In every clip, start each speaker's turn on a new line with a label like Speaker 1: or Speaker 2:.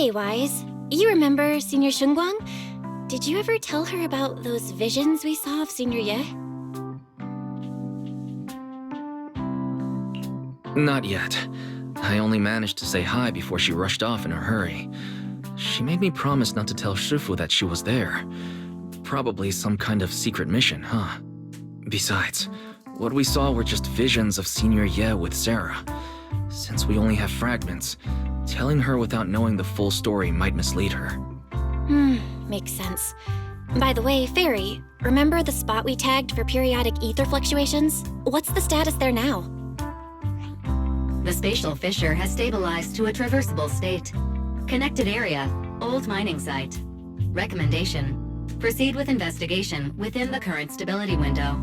Speaker 1: Hey, Wise. You remember Senior Shunguang? Did you ever tell her about those visions we saw of Senior Ye?
Speaker 2: Not yet. I only managed to say hi before she rushed off in a hurry. She made me promise not to tell Shifu that she was there. Probably some kind of secret mission, huh? Besides, what we saw were just visions of Senior Ye with Sarah. Since we only have fragments, telling her without knowing the full story might mislead her.
Speaker 1: Makes sense. By the way, Fairy, remember the spot we tagged for periodic ether fluctuations? What's the status there now?
Speaker 3: The spatial fissure has stabilized to a traversable state. Connected area, old mining site. Recommendation: proceed with investigation within the current stability window.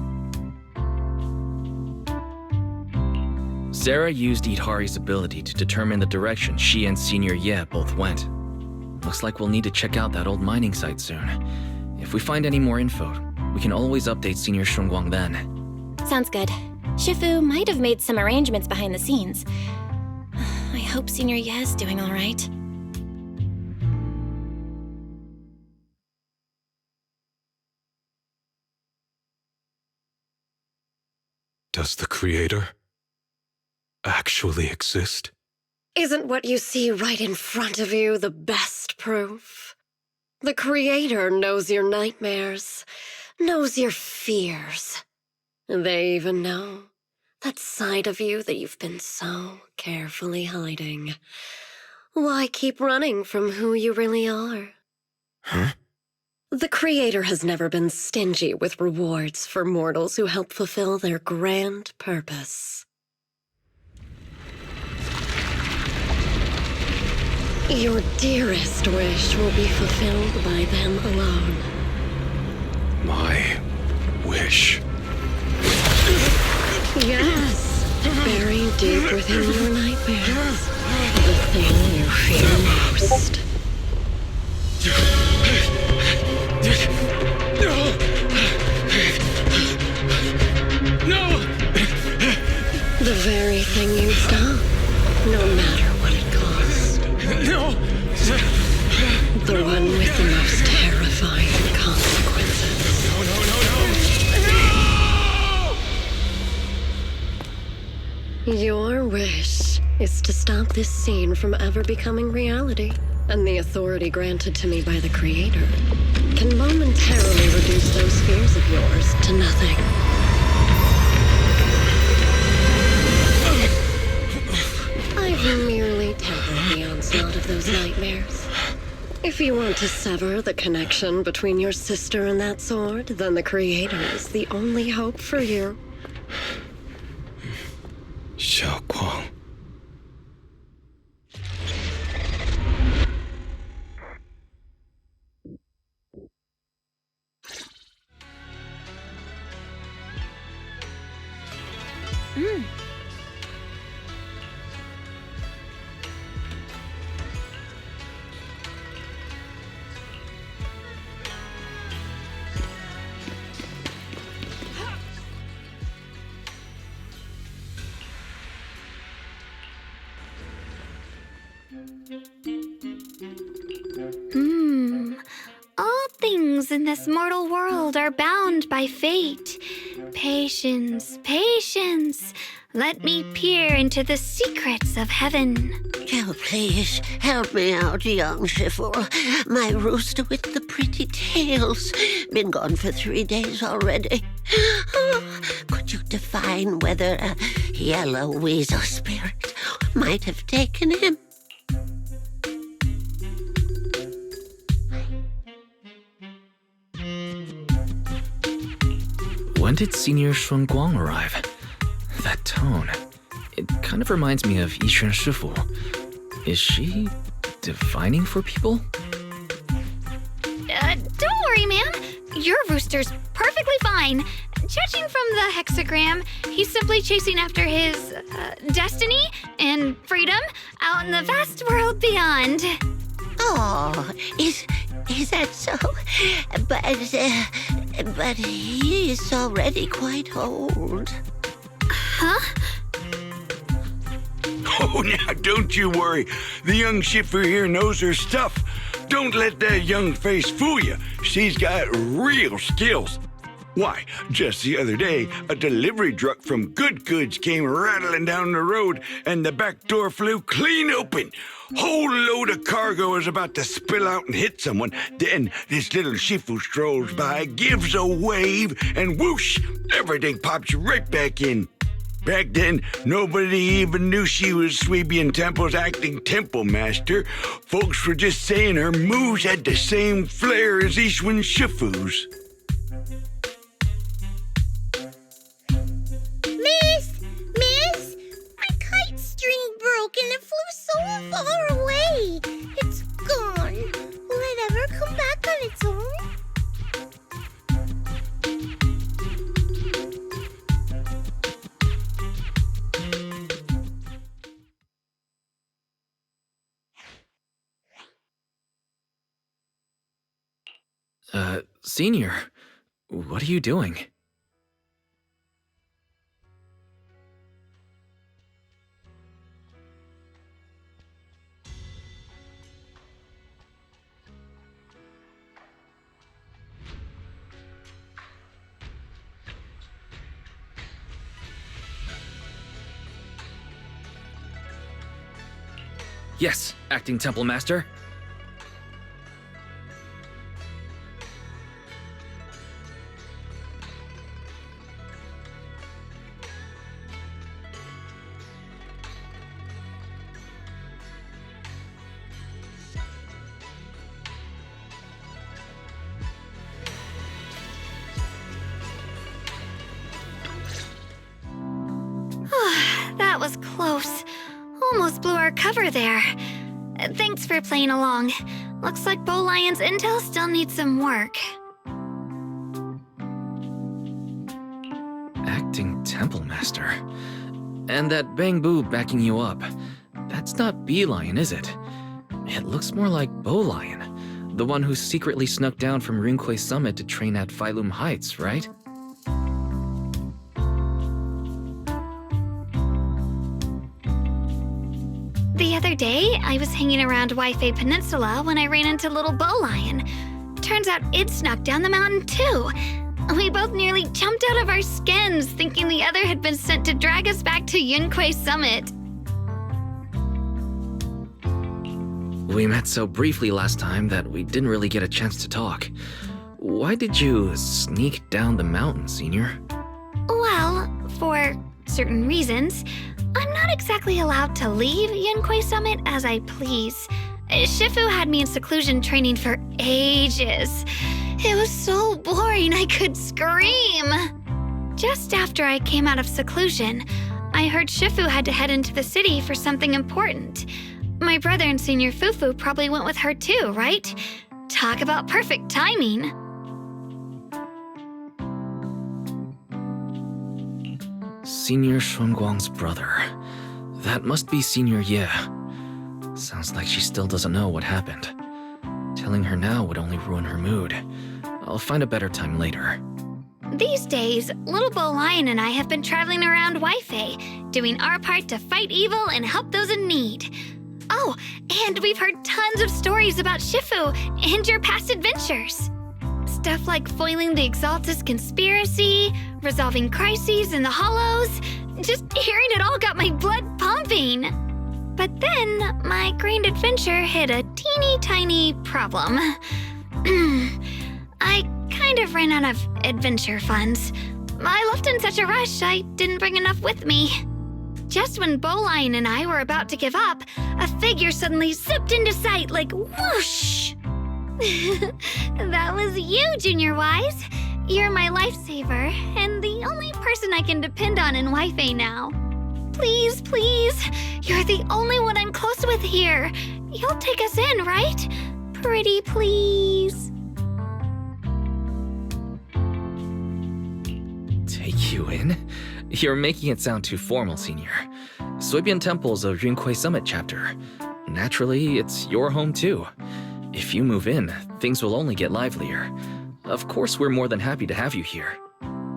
Speaker 2: Sarah used Idhari's ability to determine the direction she and Senior Ye both went. Looks like we'll need to check out that old mining site soon. If we find any more info, we can always update Senior Shunguang then.
Speaker 1: Sounds good. Shifu might have made some arrangements behind the scenes. I hope Senior Ye's doing all right.
Speaker 4: Does the Creator actually exist?
Speaker 5: Isn't what you see right in front of you the best proof? The Creator knows your nightmares, knows your fears. They even know that side of you that you've been so carefully hiding. Why keep running from who you really are?
Speaker 4: Huh?
Speaker 5: The Creator has never been stingy with rewards for mortals who help fulfill their grand purpose. Your dearest wish will be fulfilled by them alone.
Speaker 4: My wish.
Speaker 5: Yes, buried deep within your nightmares. The thing you fear most.
Speaker 4: No!
Speaker 5: The very thing you'd stop, no matter what it cost.
Speaker 4: No!
Speaker 5: The one with the most terrifying consequences.
Speaker 4: No!
Speaker 5: Your wish is to stop this scene from ever becoming reality, and the authority granted to me by the Creator can momentarily reduce those fears of yours to nothing. I've merely tempered the onslaught of those nightmares. If you want to sever the connection between your sister and that sword, then the Creator is the only hope for you.
Speaker 4: Xiaoguang.
Speaker 6: All things in this mortal world are bound by fate. Patience, patience. Let me peer into the secrets of heaven.
Speaker 7: Oh, please, help me out, young Shifu. My rooster with the pretty tails. Been gone for 3 days already. Could you define whether a yellow weasel spirit might have taken him?
Speaker 2: When did Senior Shunguang arrive? That tone. It kind of reminds me of Yishen Shifu. Is she divining for people?
Speaker 6: Don't worry, man. Your rooster's perfectly fine. Judging from the hexagram, he's simply chasing after his destiny and freedom out in the vast world beyond.
Speaker 7: Oh, is that so? But he is already quite old.
Speaker 6: Huh?
Speaker 8: Oh, now don't you worry. The young Shifu here knows her stuff. Don't let that young face fool you. She's got real skills. Why, just the other day, a delivery truck from Good Goods came rattling down the road, and the back door flew clean open. Whole load of cargo was about to spill out and hit someone. Then this little Shifu strolls by, gives a wave, and whoosh, everything pops right back in. Back then, nobody even knew she was Sweebian Temple's acting temple master. Folks were just saying her moves had the same flair as Ishwan Shifu's.
Speaker 9: Miss, my kite string broke and it flew so far away. It's gone. Will it ever come back on its own?
Speaker 2: Senior, what are you doing? Yes, acting temple master.
Speaker 6: That was close. Almost blew our cover there. Thanks for playing along. Looks like Bow Lion's intel still needs some work.
Speaker 2: Acting temple master. And that Bang Boo backing you up. That's not Bee Lion, is it? It looks more like Bow Lion. The one who secretly snuck down from Rinquay Summit to train at Phylum Heights, right?
Speaker 6: The other day, I was hanging around Waifei Peninsula when I ran into little Bow Lion. Turns out it snuck down the mountain too. We both nearly jumped out of our skins, thinking the other had been sent to drag us back to Yunquay Summit.
Speaker 2: We met so briefly last time that we didn't really get a chance to talk. Why did you sneak down the mountain, Senior?
Speaker 6: Well, for certain reasons, I'm not exactly allowed to leave Yunquay Summit as I please. Shifu had me in seclusion training for ages. It was so boring I could scream. Just after I came out of seclusion, I heard Shifu had to head into the city for something important. My brother and Senior Fufu probably went with her too, right? Talk about perfect timing.
Speaker 2: Senior Shunguang's brother. That must be Senior Ye. Sounds like she still doesn't know what happened. Telling her now would only ruin her mood. I'll find a better time later.
Speaker 6: These days, little Bow Lion and I have been traveling around Waifei, doing our part to fight evil and help those in need. Oh, and we've heard tons of stories about Shifu and your past adventures. Stuff like foiling the Exaltus conspiracy, resolving crises in the Hollows. Just hearing it all got my blood pumping. But then, my grand adventure hit a teeny tiny problem. I kind of ran out of adventure funds. I left in such a rush, I didn't bring enough with me. Just when Bow Lion and I were about to give up, a figure suddenly zipped into sight like whoosh! That was you, Junior Wise. You're my lifesaver, and the only person I can depend on in Waifei now. Please, please, you're the only one I'm close with here. You'll take us in, right? Pretty please.
Speaker 2: Take you in? You're making it sound too formal, Senior. Suibian Temple's a Rinquay Summit chapter. Naturally, it's your home too. If you move in, things will only get livelier. Of course, we're more than happy to have you here.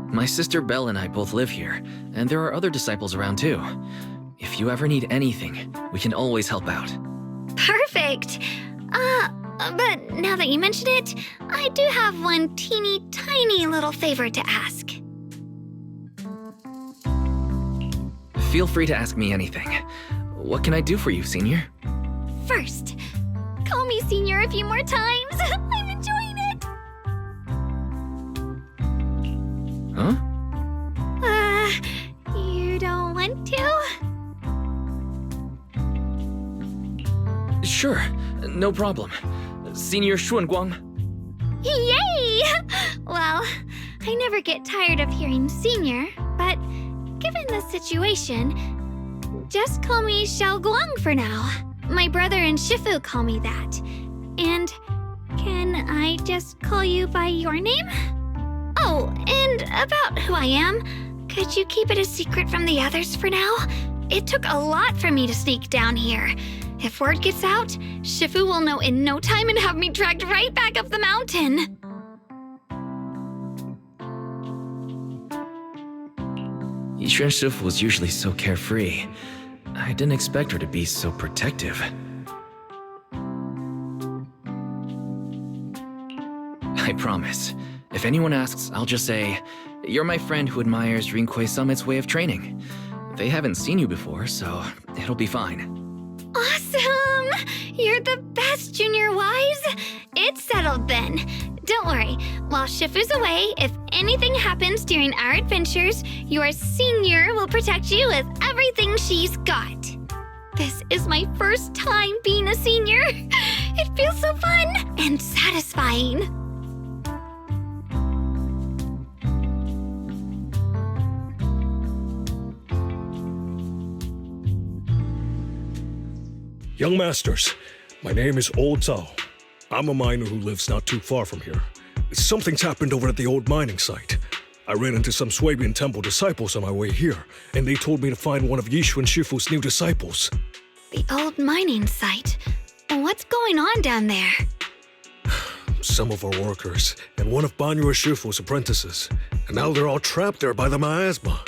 Speaker 2: My sister Belle and I both live here, and there are other disciples around too. If you ever need anything, we can always help out.
Speaker 6: Perfect. But now that you mention it, I do have one teeny tiny little favor to ask.
Speaker 2: Feel free to ask me anything. What can I do for you, Senior?
Speaker 6: First, call me Senior a few more times. I'm enjoying it.
Speaker 2: Huh?
Speaker 6: You don't want to?
Speaker 2: Sure, no problem. Senior Xuanguang.
Speaker 6: Yay! Well, I never get tired of hearing Senior, but given the situation, just call me Xiaoguang for now. My brother and Shifu call me that. And can I just call you by your name? Oh, and about who I am, could you keep it a secret from the others for now? It took a lot for me to sneak down here. If word gets out, Shifu will know in no time and have me dragged right back up the mountain.
Speaker 2: Yixuan Shifu was usually so carefree. I didn't expect her to be so protective. I promise. If anyone asks, I'll just say, "You're my friend who admires Rinkwei Summit's way of training." They haven't seen you before, so it'll be fine.
Speaker 6: Awesome! You're the best, Junior Wise. It's settled then. Don't worry. While Shifu's away, if anything happens during our adventures, your Senior will protect you with everything she's got. This is my first time being a senior. It feels so fun and satisfying.
Speaker 10: Young Masters, my name is Old Zhao. I'm a miner who lives not too far from here. Something's happened over at the old mining site. I ran into some Swabian Temple disciples on my way here, and they told me to find one of Yixuan Shifu's new disciples.
Speaker 6: The old mining site. What's going on down there?
Speaker 10: Some of our workers, and one of Banyue Shifu's apprentices. And now they're all trapped there by the miasma.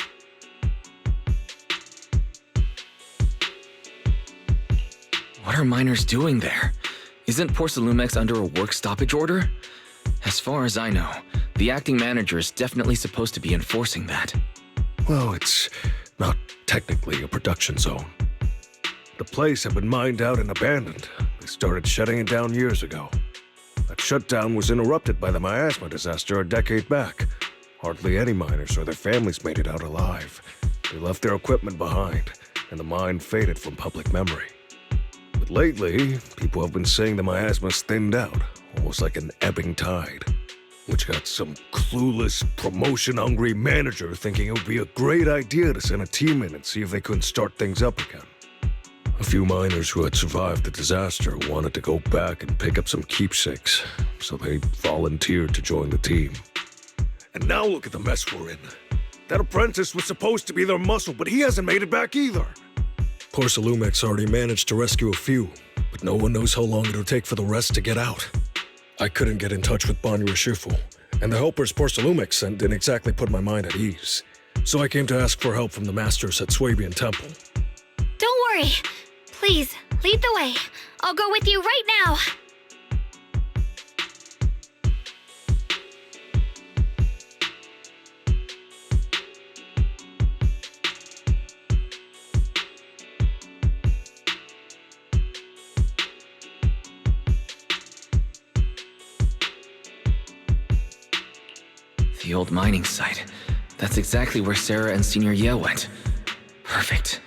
Speaker 2: What are miners doing there? Isn't Porcelumex under a work stoppage order? As far as I know, the acting manager is definitely supposed to be enforcing that.
Speaker 10: Well, it's not technically a production zone. The place had been mined out and abandoned. They started shutting it down years ago. That shutdown was interrupted by the miasma disaster a decade back. Hardly any miners or their families made it out alive. They left their equipment behind, and the mine faded from public memory. But lately, people have been saying the miasma's thinned out, almost like an ebbing tide, which got some clueless, promotion-hungry manager thinking it would be a great idea to send a team in and see if they couldn't start things up again. A few miners who had survived the disaster wanted to go back and pick up some keepsakes, so they volunteered to join the team. And now look at the mess we're in. That apprentice was supposed to be their muscle, but he hasn't made it back either. Porcelumex already managed to rescue a few, but no one knows how long it'll take for the rest to get out. I couldn't get in touch with Banyue Shifu, and the helpers Porcelumex sent didn't exactly put my mind at ease. So I came to ask for help from the masters at Swabian Temple.
Speaker 6: Don't worry. Please, lead the way. I'll go with you right now.
Speaker 2: The old mining site. That's exactly where Sarah and Senior Ye went. Perfect.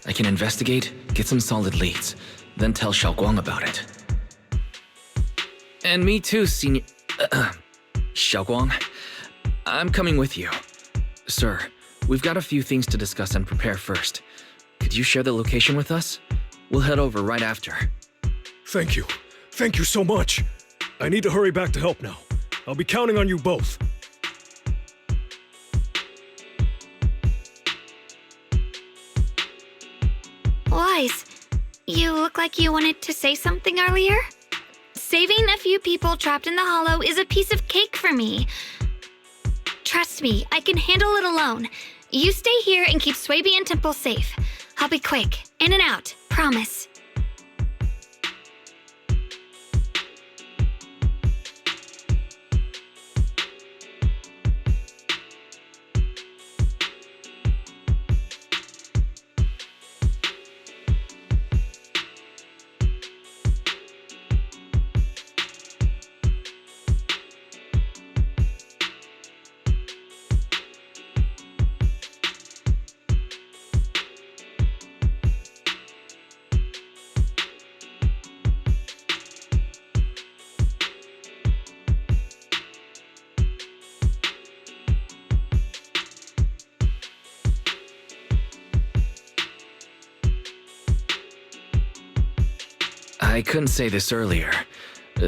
Speaker 2: I can investigate, get some solid leads, then tell Xiaoguang about it. And me too, Senior... Xiaoguang. I'm coming with you. Sir, we've got a few things to discuss and prepare first. Could you share the location with us? We'll head over right after.
Speaker 10: Thank you. Thank you so much. I need to hurry back to help now. I'll be counting on you both.
Speaker 6: Wise, you look like you wanted to say something earlier? Saving a few people trapped in the hollow is a piece of cake for me. Trust me, I can handle it alone. You stay here and keep Swabian Temple safe. I'll be quick. In and out. Promise.
Speaker 2: I couldn't say this earlier.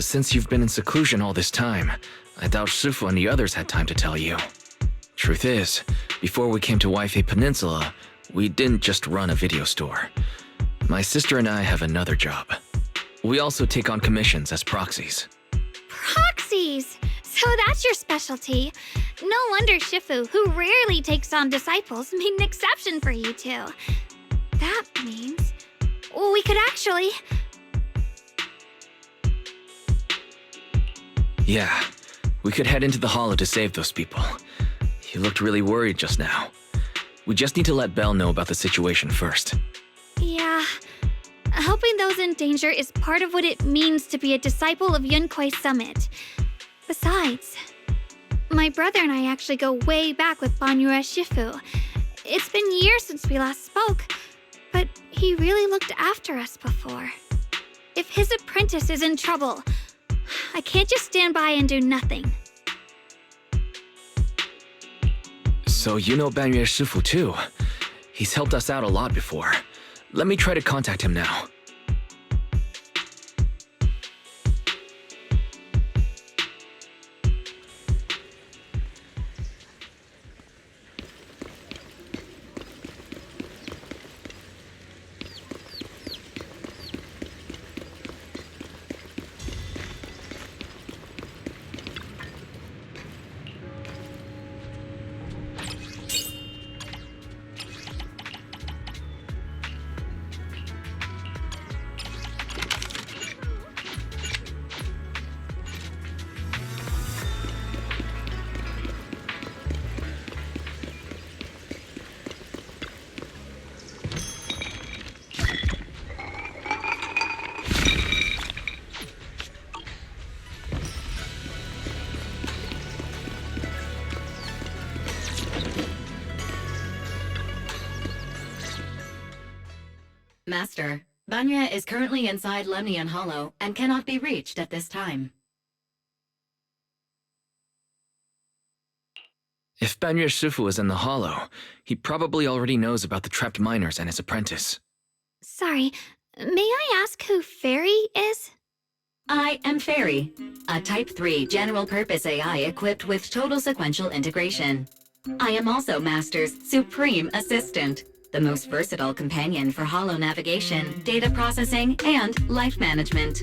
Speaker 2: Since you've been in seclusion all this time, I doubt Shifu and the others had time to tell you. Truth is, before we came to Wi-Fi Peninsula, we didn't just run a video store. My sister and I have another job. We also take on commissions as proxies.
Speaker 6: Proxies! So that's your specialty. No wonder Shifu, who rarely takes on disciples, made an exception for you two. That means we could actually...
Speaker 2: Yeah, we could head into the hollow to save those people. You looked really worried just now. We just need to let Belle know about the situation first.
Speaker 6: Yeah. Helping those in danger is part of what it means to be a disciple of Yunkwei Summit. Besides, my brother and I actually go way back with Banyue Shifu. It's been years since we last spoke, but he really looked after us before. If his apprentice is in trouble, I can't just stand by and do nothing.
Speaker 2: So you know Banyue Shifu too. He's helped us out a lot before. Let me try to contact him now.
Speaker 3: Master, Banya is currently inside Lemnian Hollow and cannot be reached at this time.
Speaker 2: If Banyue Shifu is in the hollow, he probably already knows about the trapped miners and his apprentice.
Speaker 6: Sorry, may I ask who Fairy is?
Speaker 3: I am Fairy, a Type 3 general-purpose AI equipped with total sequential integration. I am also Master's supreme assistant, the most versatile companion for hollow navigation, data processing, and life management.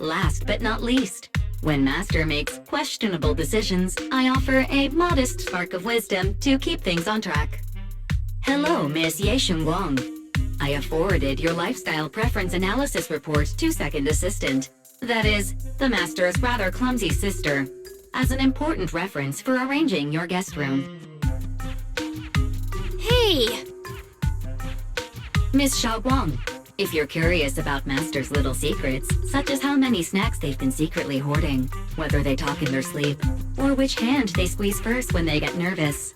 Speaker 3: Last but not least, when Master makes questionable decisions, I offer a modest spark of wisdom to keep things on track. Hello, Miss Yeshun Wang. I have forwarded your lifestyle preference analysis report to Second Assistant, that is, the Master's rather clumsy sister, as an important reference for arranging your guest room.
Speaker 6: Hey!
Speaker 3: Miss Xiaoguang, if you're curious about Master's little secrets, such as how many snacks they've been secretly hoarding, whether they talk in their sleep, or which hand they squeeze first when they get nervous,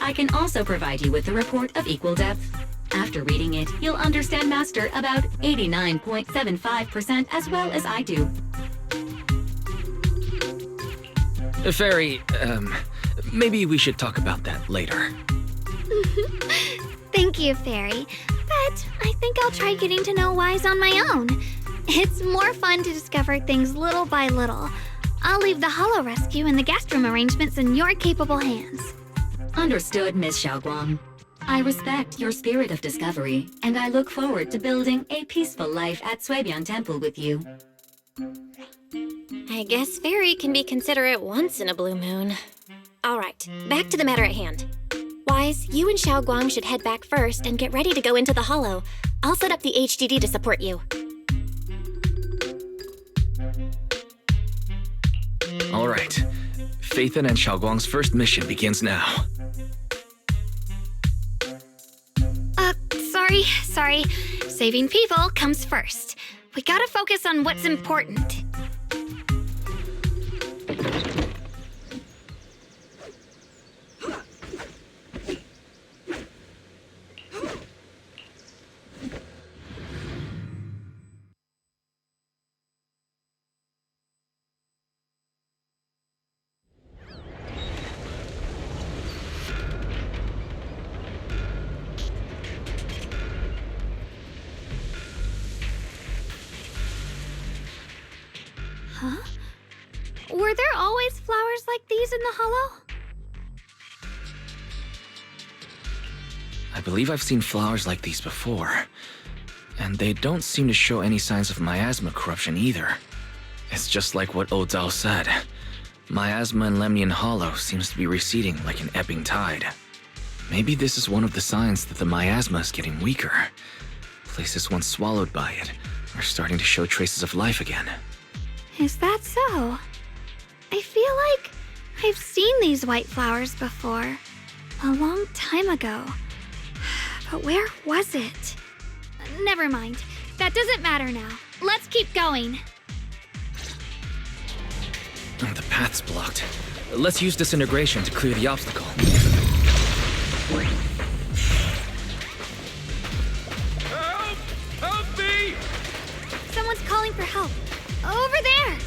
Speaker 3: I can also provide you with a report of equal depth. After reading it, you'll understand Master about 89.75% as well as I do.
Speaker 2: Fairy, maybe we should talk about that later.
Speaker 6: Thank you, Fairy. But I think I'll try getting to know Wise on my own. It's more fun to discover things little by little. I'll leave the hollow rescue and the guest room arrangements in your capable hands.
Speaker 3: Understood, Miss Xiaoguang. I respect your spirit of discovery, and I look forward to building a peaceful life at Suebian Temple with you.
Speaker 1: I guess Fairy can be considerate once in a blue moon. All right, back to the matter at hand. Wise, you and Xiao Guang should head back first and get ready to go into the hollow. I'll set up the HDD to support you.
Speaker 2: All right. Phaethon and Xiao Guang's first mission begins now.
Speaker 6: Sorry. Saving people comes first. We gotta focus on what's important. Huh? Were there always flowers like these in the hollow?
Speaker 2: I believe I've seen flowers like these before. And they don't seem to show any signs of miasma corruption either. It's just like what Odao said. Miasma in Lemnian Hollow seems to be receding like an ebbing tide. Maybe this is one of the signs that the miasma is getting weaker. Places once swallowed by it are starting to show traces of life again.
Speaker 6: Is that so? I feel like I've seen these white flowers before. A long time ago. But where was it? Never mind. That doesn't matter now. Let's keep going.
Speaker 2: Oh, the path's blocked. Let's use disintegration to clear the obstacle.
Speaker 8: Help! Help me!
Speaker 6: Someone's calling for help. Over there!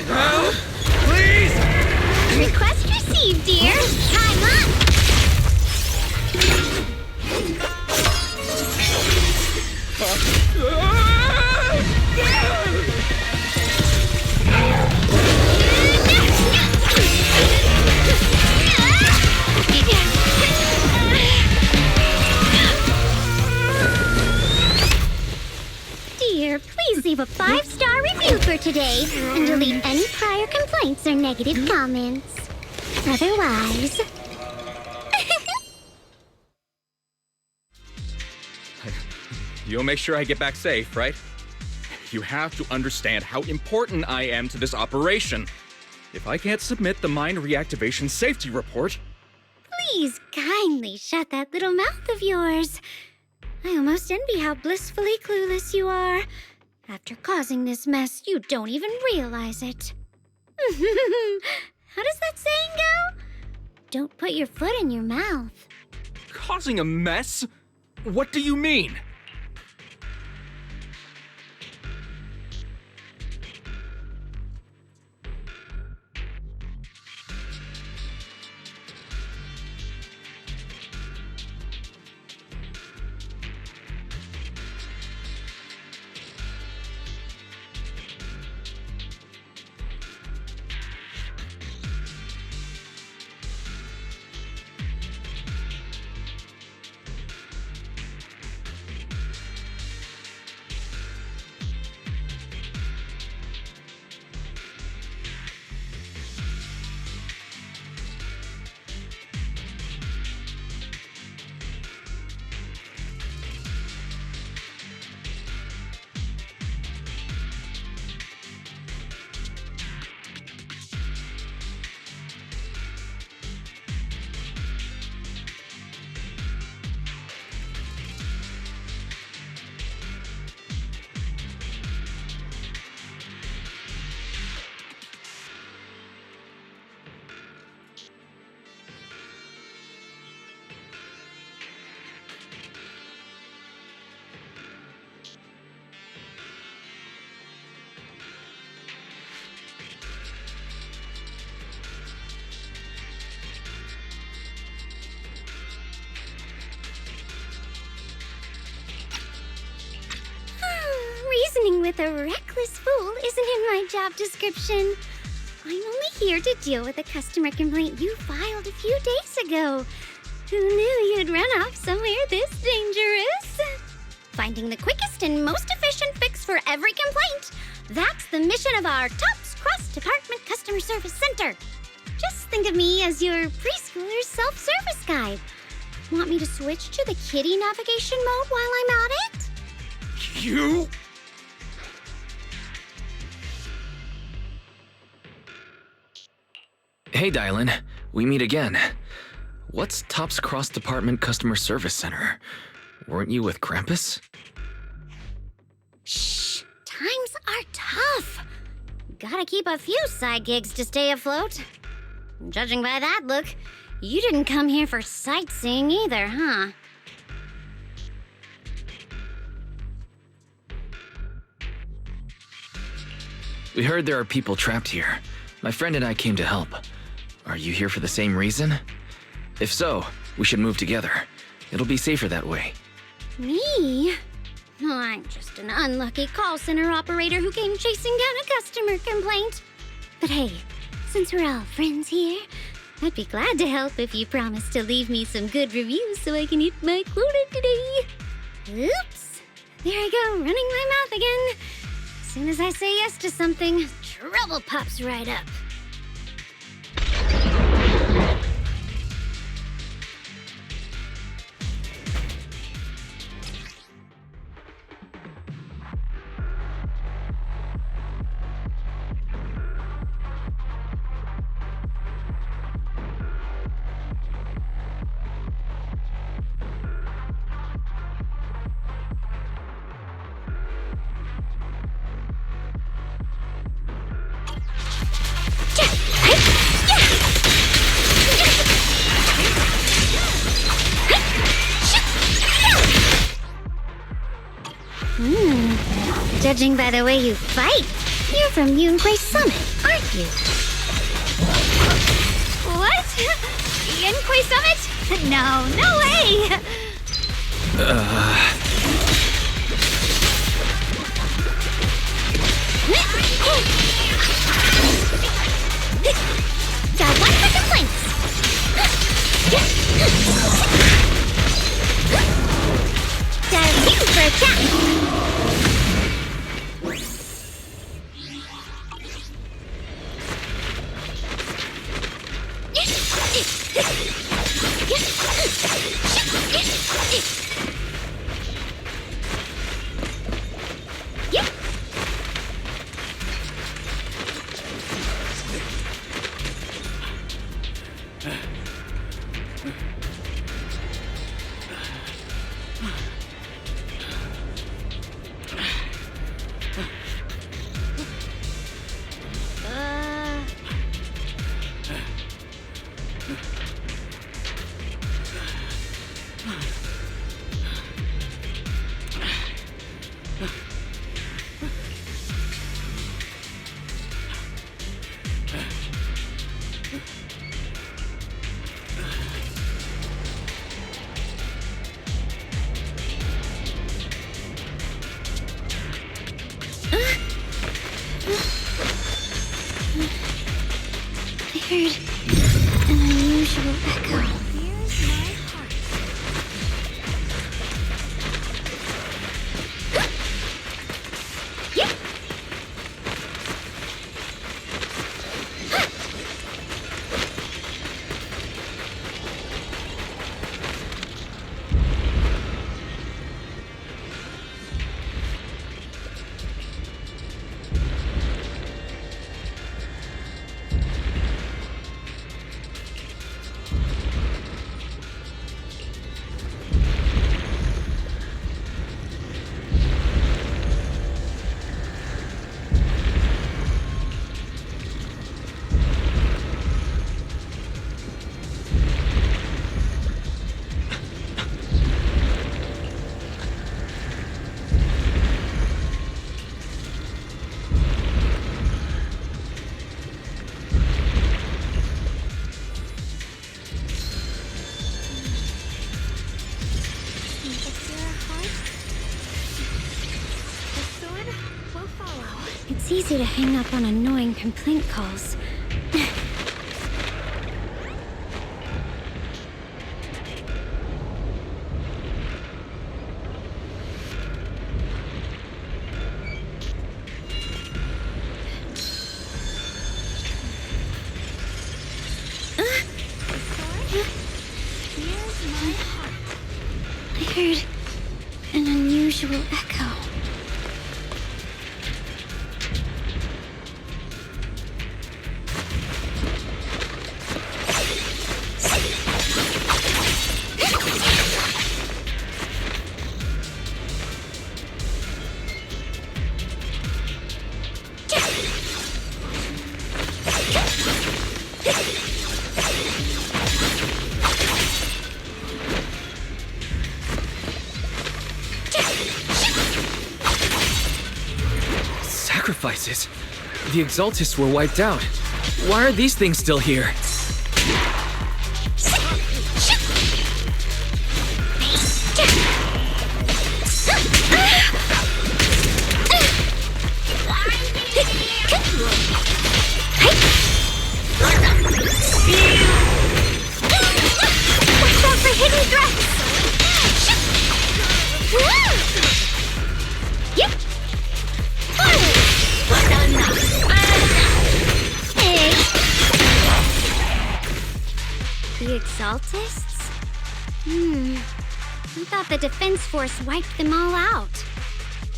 Speaker 8: Help! Please!
Speaker 9: Request received, dear. Time up. Dear, please leave a 5-star review for today and delete any prior complaints or negative comments. Otherwise...
Speaker 11: You'll make sure I get back safe, right? You have to understand how important I am to this operation. If I can't submit the mine reactivation safety report...
Speaker 9: Please kindly shut that little mouth of yours. I almost envy how blissfully clueless you are. After causing this mess, you don't even realize it. How does that saying go? Don't put your foot in your mouth.
Speaker 11: Causing a mess? What do you mean?
Speaker 9: Reasoning with a reckless fool isn't in my job description. I'm only here to deal with a customer complaint you filed a few days ago. Who knew you'd run off somewhere this dangerous? Finding the quickest and most efficient fix for every complaint. That's the mission of our TOPS Cross-Department Customer Service Center. Just think of me as your preschooler's self-service guide. Want me to switch to the kitty navigation mode while I'm at it?
Speaker 8: You?
Speaker 2: Hey, Dylan. We meet again. What's TOPS Cross-Department Customer Service Center? Weren't you with Krampus?
Speaker 9: Shh! Times are tough. Gotta keep a few side gigs to stay afloat. Judging by that look, you didn't come here for sightseeing either, huh?
Speaker 2: We heard there are people trapped here. My friend and I came to help. Are you here for the same reason? If so, we should move together. It'll be safer that way.
Speaker 9: Me? Oh, I'm just an unlucky call center operator who came chasing down a customer complaint. But hey, since we're all friends here, I'd be glad to help if you promise to leave me some good reviews so I can hit my quota today. Oops! There I go, running my mouth again. As soon as I say yes to something, trouble pops right up. Judging by the way you fight, you're from Yunquay Summit, aren't you?
Speaker 6: What? Yunquay Summit? No, no way!
Speaker 9: Got one for complaints. Got you for a chat. An unusual echo. It's easy to hang up on annoying complaint calls. I heard an unusual echo.
Speaker 2: Sacrifices? The Exaltists were wiped out. Why are these things still here?
Speaker 9: Watch out for hidden threats! Yep. Hey. The Exaltists? I thought the Defense Force wiped them all out.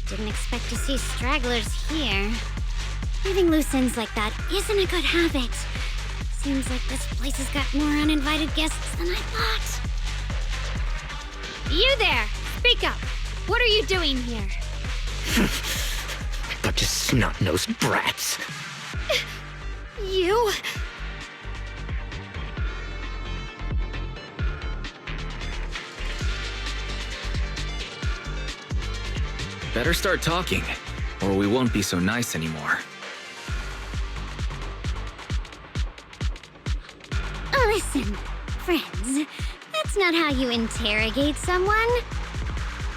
Speaker 9: Didn't expect to see stragglers here. Leaving loose ends like that isn't a good habit. Seems like this place has got more uninvited guests than I thought.
Speaker 6: You there! Speak up! What are you doing here?
Speaker 12: Bunch of snot-nosed brats.
Speaker 6: You?
Speaker 2: Better start talking, or we won't be so nice anymore.
Speaker 9: Listen, friends, that's not how you interrogate someone.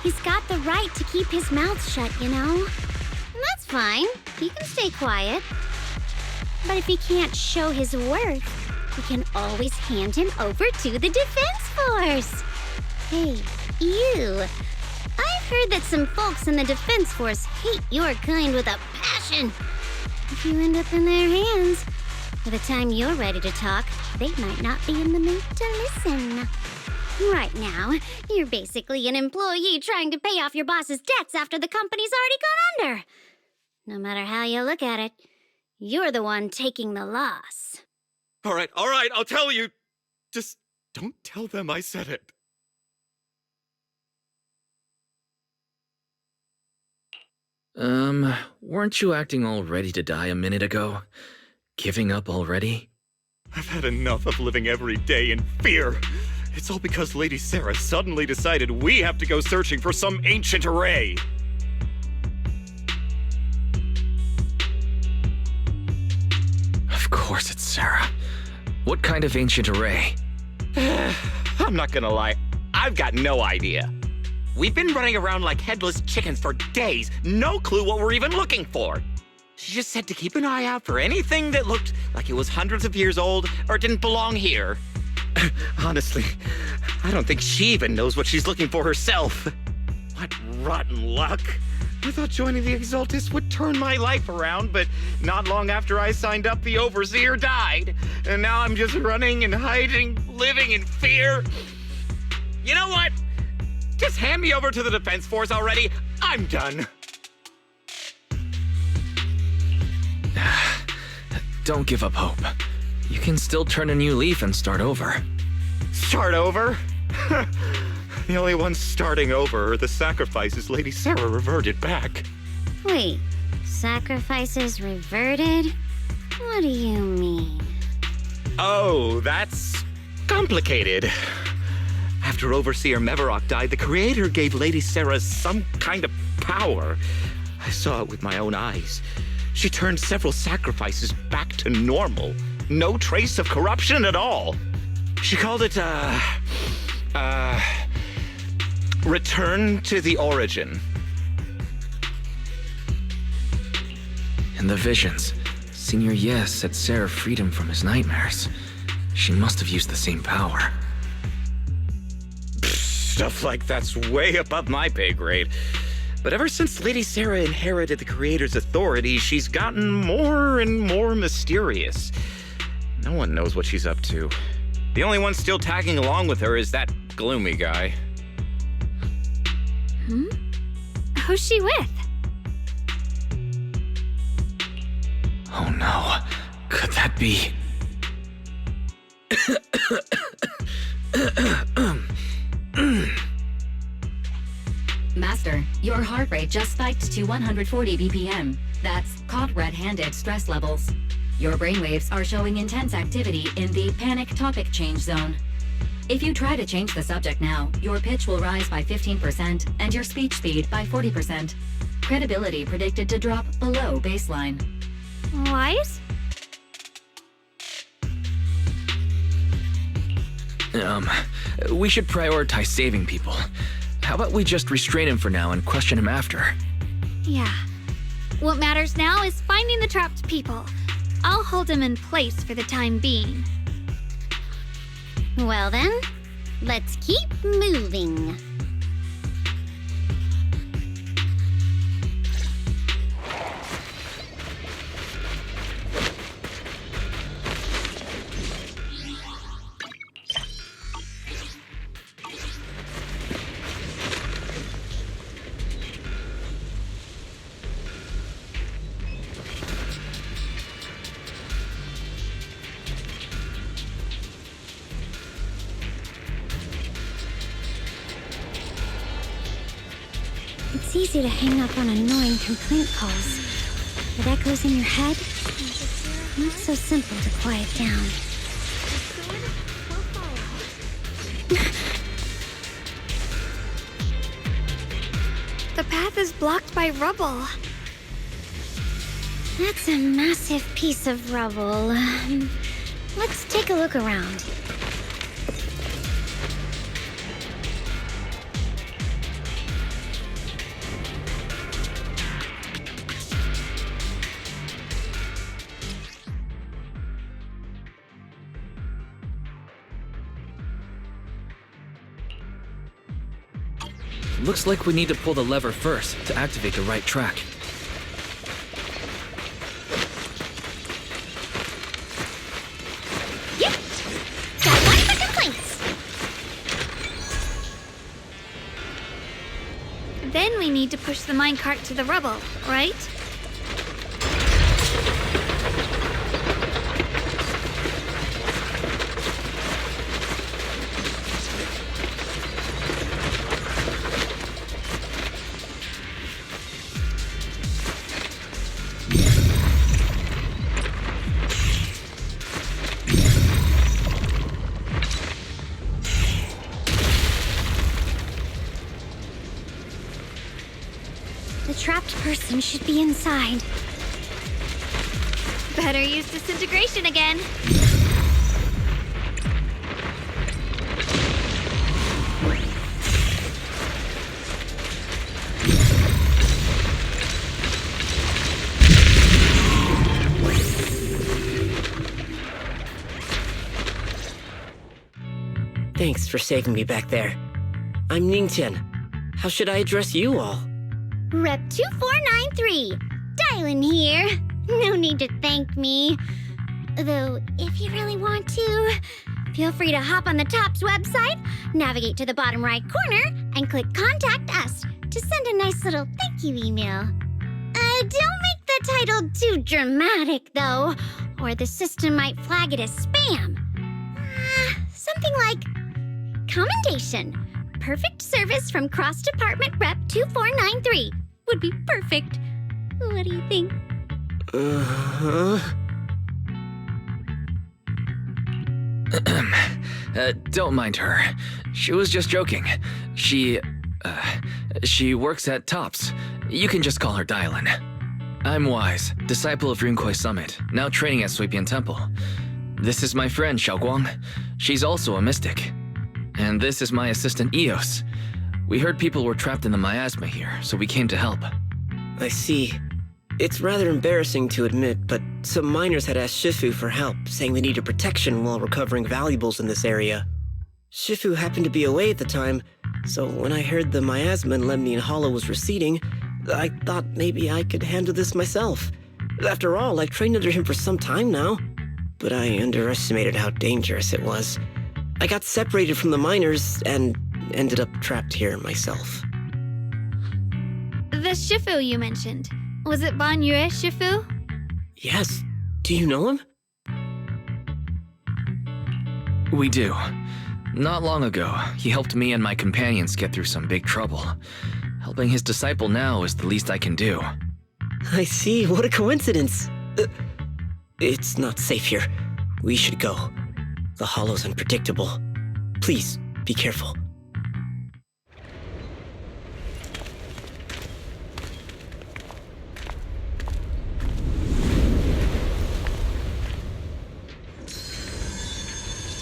Speaker 9: He's got the right to keep his mouth shut, you know? And that's fine. He can stay quiet. But if he can't show his worth, we can always hand him over to the Defense Force. Hey, you. I've heard that some folks in the Defense Force hate your kind with a passion. If you end up in their hands, by the time you're ready to talk, they might not be in the mood to listen. Right now, you're basically an employee trying to pay off your boss's debts after the company's already gone under. No matter how you look at it, you're the one taking the loss.
Speaker 11: All right, I'll tell you. Just don't tell them I said it.
Speaker 2: Weren't you acting all ready to die a minute ago? Giving up already?
Speaker 11: I've had enough of living every day in fear. It's all because Lady Sarah suddenly decided we have to go searching for some ancient array.
Speaker 2: Of course it's Sarah. What kind of ancient array?
Speaker 12: I'm not gonna lie, I've got no idea. We've been running around like headless chickens for days, no clue what we're even looking for. She just said to keep an eye out for anything that looked like it was hundreds of years old or didn't belong here. Honestly, I don't think she even knows what she's looking for herself. What rotten luck. I thought joining the Exaltists would turn my life around, but not long after I signed up, the Overseer died. And now I'm just running and hiding, living in fear. You know what? Just hand me over to the Defense Force already. I'm done.
Speaker 2: Don't give up hope. You can still turn a new leaf and start over.
Speaker 11: Start over? The only ones starting over are the sacrifices Lady Sarah reverted back.
Speaker 9: Wait, sacrifices reverted? What do you mean?
Speaker 12: Oh, that's complicated. After Overseer Mevarok died, the Creator gave Lady Sarah some kind of power. I saw it with my own eyes. She turned several sacrifices back to normal. No trace of corruption at all. She called it, return to the origin.
Speaker 2: In the visions, Senior Yes set Sarah freedom from his nightmares. She must have used the same power.
Speaker 12: Stuff like that's way above my pay grade. But ever since Lady Sarah inherited the Creator's authority, she's gotten more and more mysterious. No one knows what she's up to. The only one still tagging along with her is that
Speaker 11: gloomy guy.
Speaker 6: Who's she with?
Speaker 2: Oh no. Could that be...
Speaker 3: Master, your heart rate just spiked to 140 BPM. That's caught red-handed stress levels. Your brainwaves are showing intense activity in the panic topic change zone. If you try to change the subject now, your pitch will rise by 15% and your speech speed by 40%. Credibility predicted to drop below baseline.
Speaker 6: Wise?
Speaker 2: We should prioritize saving people. How about we just restrain him for now and question him after?
Speaker 6: Yeah. What matters now is finding the trapped people. I'll hold him in place for the time being.
Speaker 9: Well then, let's keep moving. It's easy to hang up on annoying complaint calls. It echoes in your head. Not so simple to quiet down.
Speaker 6: The path is blocked by rubble.
Speaker 9: That's a massive piece of rubble. Let's take a look around.
Speaker 2: Looks like we need to pull the lever first to activate the right track.
Speaker 9: Yep. Got one for complaints.
Speaker 6: Then we need to push the minecart to the rubble, right?
Speaker 9: The trapped person should be inside.
Speaker 6: Better use disintegration again.
Speaker 13: Thanks for saving me back there. I'm Ningtian. How should I address you all?
Speaker 9: Rep 2493. Dylan here. No need to thank me. Though, if you really want to, feel free to hop on the TOPS website, navigate to the bottom right corner, and click Contact Us to send a nice little thank you email. Don't make the title too dramatic, though, or the system might flag it as spam. Something like Commendation. Perfect service from Cross Department Rep 2493 would be perfect. What do you think?
Speaker 2: Don't mind her. She was just joking. She works at TOPS. You can just call her Dylan. I'm Wise, disciple of Rinkoi Summit, now training at Suipian Temple. This is my friend, Xiaoguang. She's also a mystic. And this is my assistant, Eos. We heard people were trapped in the miasma here, so we came to help.
Speaker 13: I see. It's rather embarrassing to admit, but some miners had asked Shifu for help, saying they needed protection while recovering valuables in this area. Shifu happened to be away at the time, so when I heard the miasma in Lemnian Hollow was receding, I thought maybe I could handle this myself. After all, I've trained under him for some time now. But I underestimated how dangerous it was. I got separated from the miners and ended up trapped here myself.
Speaker 6: The Shifu you mentioned. Was it Banyue Shifu?
Speaker 13: Yes. Do you know him?
Speaker 2: We do. Not long ago, he helped me and my companions get through some big trouble. Helping his disciple now is the least I can do.
Speaker 13: I see. What a coincidence. It's not safe here. We should go. The hollow's unpredictable. Please, be careful.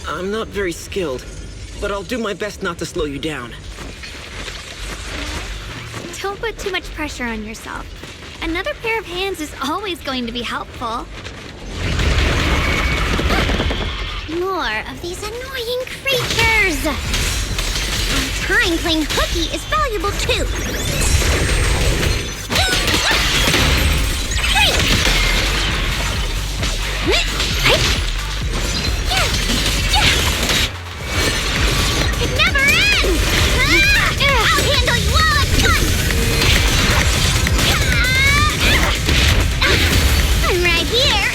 Speaker 13: I'm not very skilled, but I'll do my best not to slow you down.
Speaker 6: Don't put too much pressure on yourself. Another pair of hands is always going to be helpful.
Speaker 9: More of these annoying creatures! Our time playing hooky is valuable too.
Speaker 6: It never ends!
Speaker 9: I'll handle you all at once! I'm right here!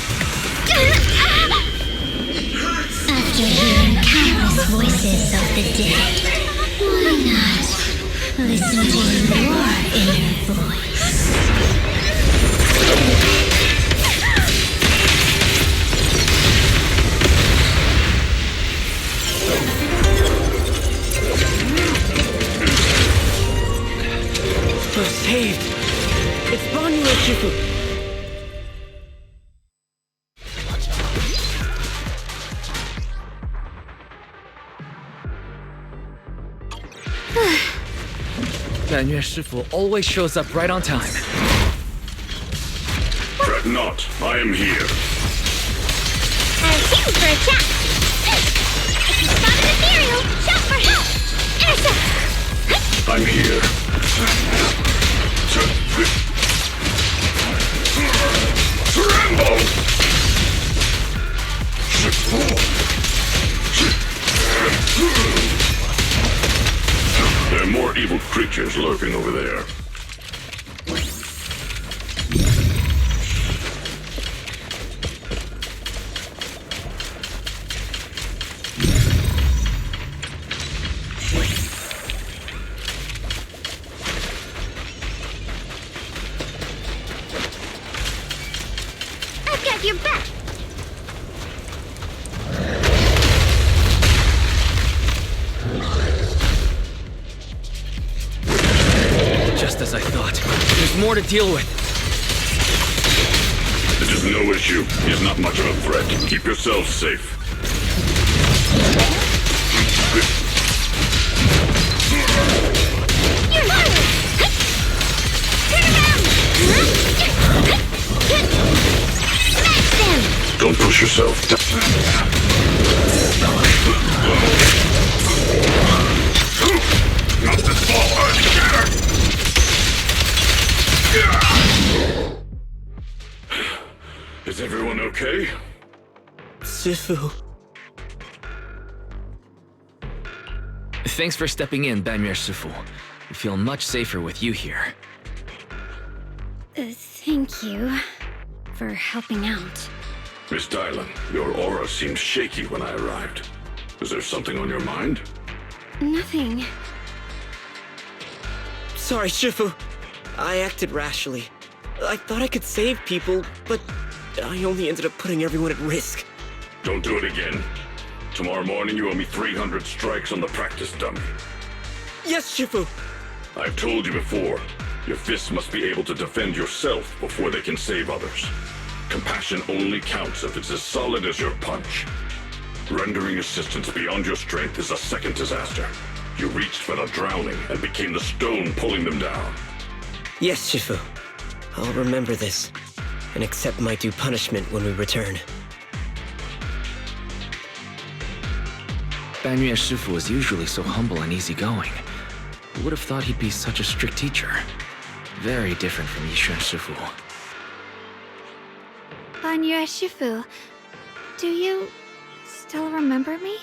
Speaker 9: After hearing countless voices of the dead, why not listen to your inner voice?
Speaker 13: We're saved! It's Banyue Shifu!
Speaker 2: Banyue Shifu always shows up right on time.
Speaker 4: Fret not, I am here.
Speaker 9: I'm here for a chat! If you spot an ethereal, shout for help!
Speaker 4: I'm here. Tremble! There are more evil creatures lurking over there.
Speaker 9: I've got your back!
Speaker 2: Just as I thought. There's more to deal with.
Speaker 4: It is no issue. He is not much of a threat. Keep yourself safe.
Speaker 9: You're mine! Turn around! Smash them!
Speaker 4: Don't push yourself. Not this ball. Is everyone okay?
Speaker 13: Shifu.
Speaker 2: Thanks for stepping in, Banyue Shifu. I feel much safer with you here.
Speaker 9: Thank you for helping out.
Speaker 4: Miss Dylan, your aura seemed shaky when I arrived. Is there something on your mind?
Speaker 9: Nothing.
Speaker 13: Sorry, Shifu. I acted rashly. I thought I could save people, but I only ended up putting everyone at risk.
Speaker 4: Don't do it again. Tomorrow morning you owe me 300 strikes on the practice dummy.
Speaker 13: Yes, Shifu!
Speaker 4: I've told you before, your fists must be able to defend yourself before they can save others. Compassion only counts if it's as solid as your punch. Rendering assistance beyond your strength is a second disaster. You reached for the drowning and became the stone pulling them down.
Speaker 13: Yes, Shifu. I'll remember this, and accept my due punishment when we return.
Speaker 2: Banyue Shifu is usually so humble and easygoing. Who would have thought he'd be such a strict teacher? Very different from Yishuan Shifu.
Speaker 6: Banyue Shifu, do you still remember me?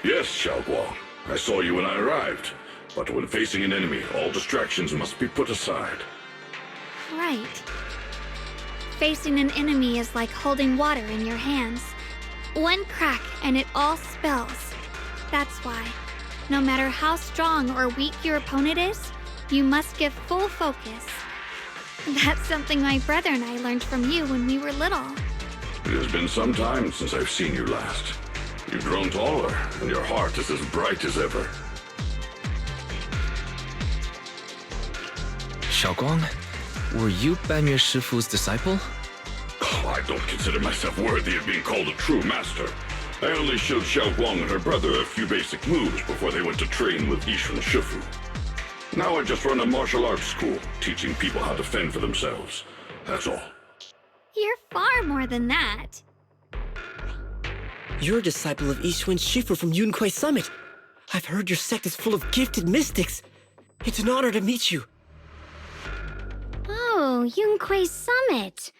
Speaker 4: Yes, Xiaoguang. I saw you when I arrived. But when facing an enemy, all distractions must be put aside.
Speaker 6: Right. Facing an enemy is like holding water in your hands. One crack and it all spills. That's why, no matter how strong or weak your opponent is, you must give full focus. That's something my brother and I learned from you when we were little.
Speaker 4: It has been some time since I've seen you last. You've grown taller, and your heart is as bright as ever.
Speaker 2: Xiaoguang, were you Banyue Shifu's disciple?
Speaker 4: Oh, I don't consider myself worthy of being called a true master. I only showed Xiaoguang and her brother a few basic moves before they went to train with Yishun Shifu. Now I just run a martial arts school, teaching people how to fend for themselves. That's all.
Speaker 6: You're far more than that.
Speaker 13: You're a disciple of Yishun Shifu from Yunquai Summit. I've heard your sect is full of gifted mystics. It's an honor to meet you.
Speaker 9: Oh, Yunquai Summit.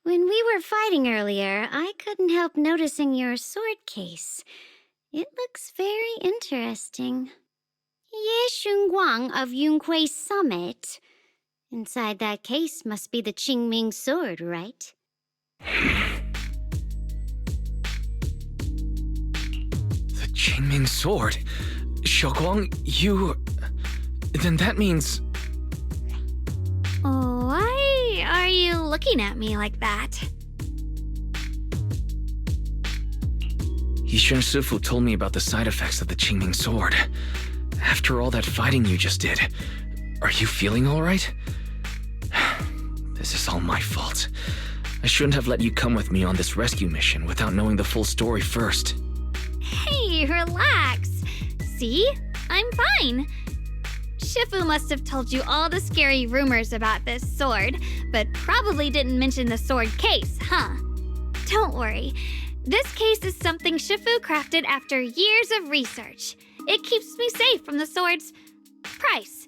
Speaker 9: When we were fighting earlier, I couldn't help noticing your sword case. It looks very interesting. Ye Shunguang of Yunquai Summit. Inside that case must be the Qingming sword, right?
Speaker 2: The Qingming sword? Xiaoguang, you... Then that means...
Speaker 6: Why are you looking at me like that?
Speaker 2: Yishun Shifu told me about the side effects of the Qingming sword. After all that fighting you just did, are you feeling all right? This is all my fault. I shouldn't have let you come with me on this rescue mission without knowing the full story first.
Speaker 6: Hey, relax. See? I'm fine. Shifu must have told you all the scary rumors about this sword, but probably didn't mention the sword case, huh? Don't worry. This case is something Shifu crafted after years of research. It keeps me safe from the sword's price.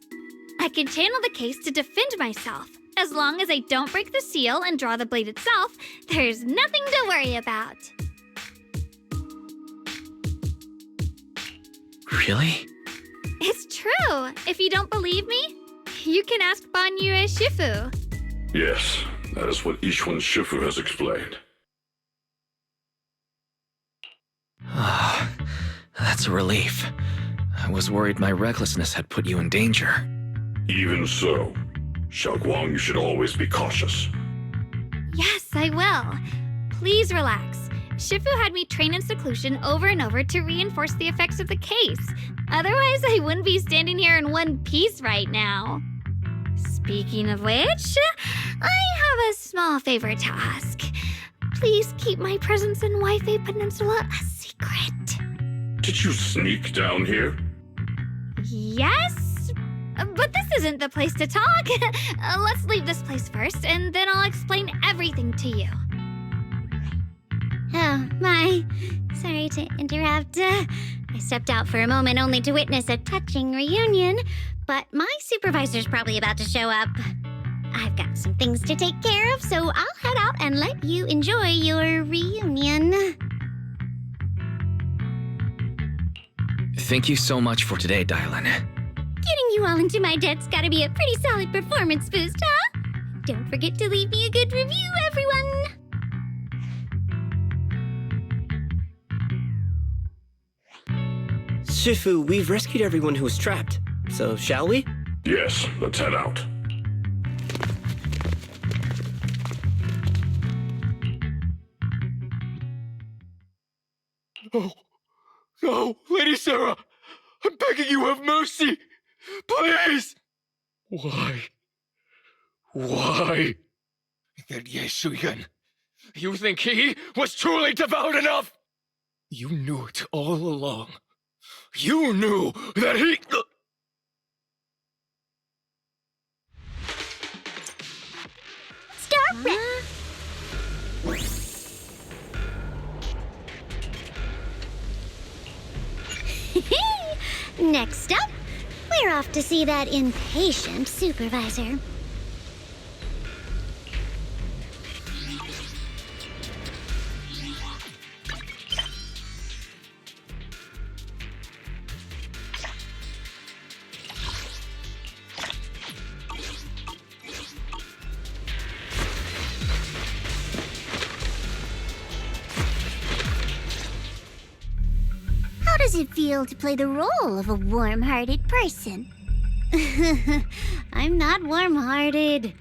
Speaker 6: I can channel the case to defend myself. As long as I don't break the seal and draw the blade itself, there's nothing to worry about.
Speaker 2: Really?
Speaker 6: It's true. If you don't believe me, you can ask Banyue Shifu.
Speaker 4: Yes, that is what Yishun Shifu has explained.
Speaker 2: Ah, that's a relief. I was worried my recklessness had put you in danger.
Speaker 4: Even so, Xiaoguang, you should always be cautious.
Speaker 6: Yes, I will. Please relax. Shifu had me train in seclusion over and over to reinforce the effects of the case. Otherwise, I wouldn't be standing here in one piece right now. Speaking of which, I have a small favor to ask. Please keep my presence in Wi-Fi Peninsula a secret.
Speaker 4: Did you sneak down here?
Speaker 6: Yes? But this isn't the place to talk. Let's leave this place first, and then I'll explain everything to you.
Speaker 9: Oh, my. Sorry to interrupt. I stepped out for a moment only to witness a touching reunion, but my supervisor's probably about to show up. I've got some things to take care of, so I'll head out and let you enjoy your reunion.
Speaker 2: Thank you so much for today, Dylan.
Speaker 9: Getting you all into my debt's gotta be a pretty solid performance boost, huh? Don't forget to leave me a good review, everyone!
Speaker 13: Shifu, we've rescued everyone who was trapped. So, shall we?
Speaker 4: Yes, let's head out.
Speaker 10: No. No, Lady Sarah! I'm begging you, have mercy! Please! Why? Why? That Yeshuyan. You think he was truly devout enough? You knew it all along. You knew that he...
Speaker 9: Start Next up, we're off to see that impatient supervisor. it feel to play the role of a warm-hearted person? I'm not warm-hearted.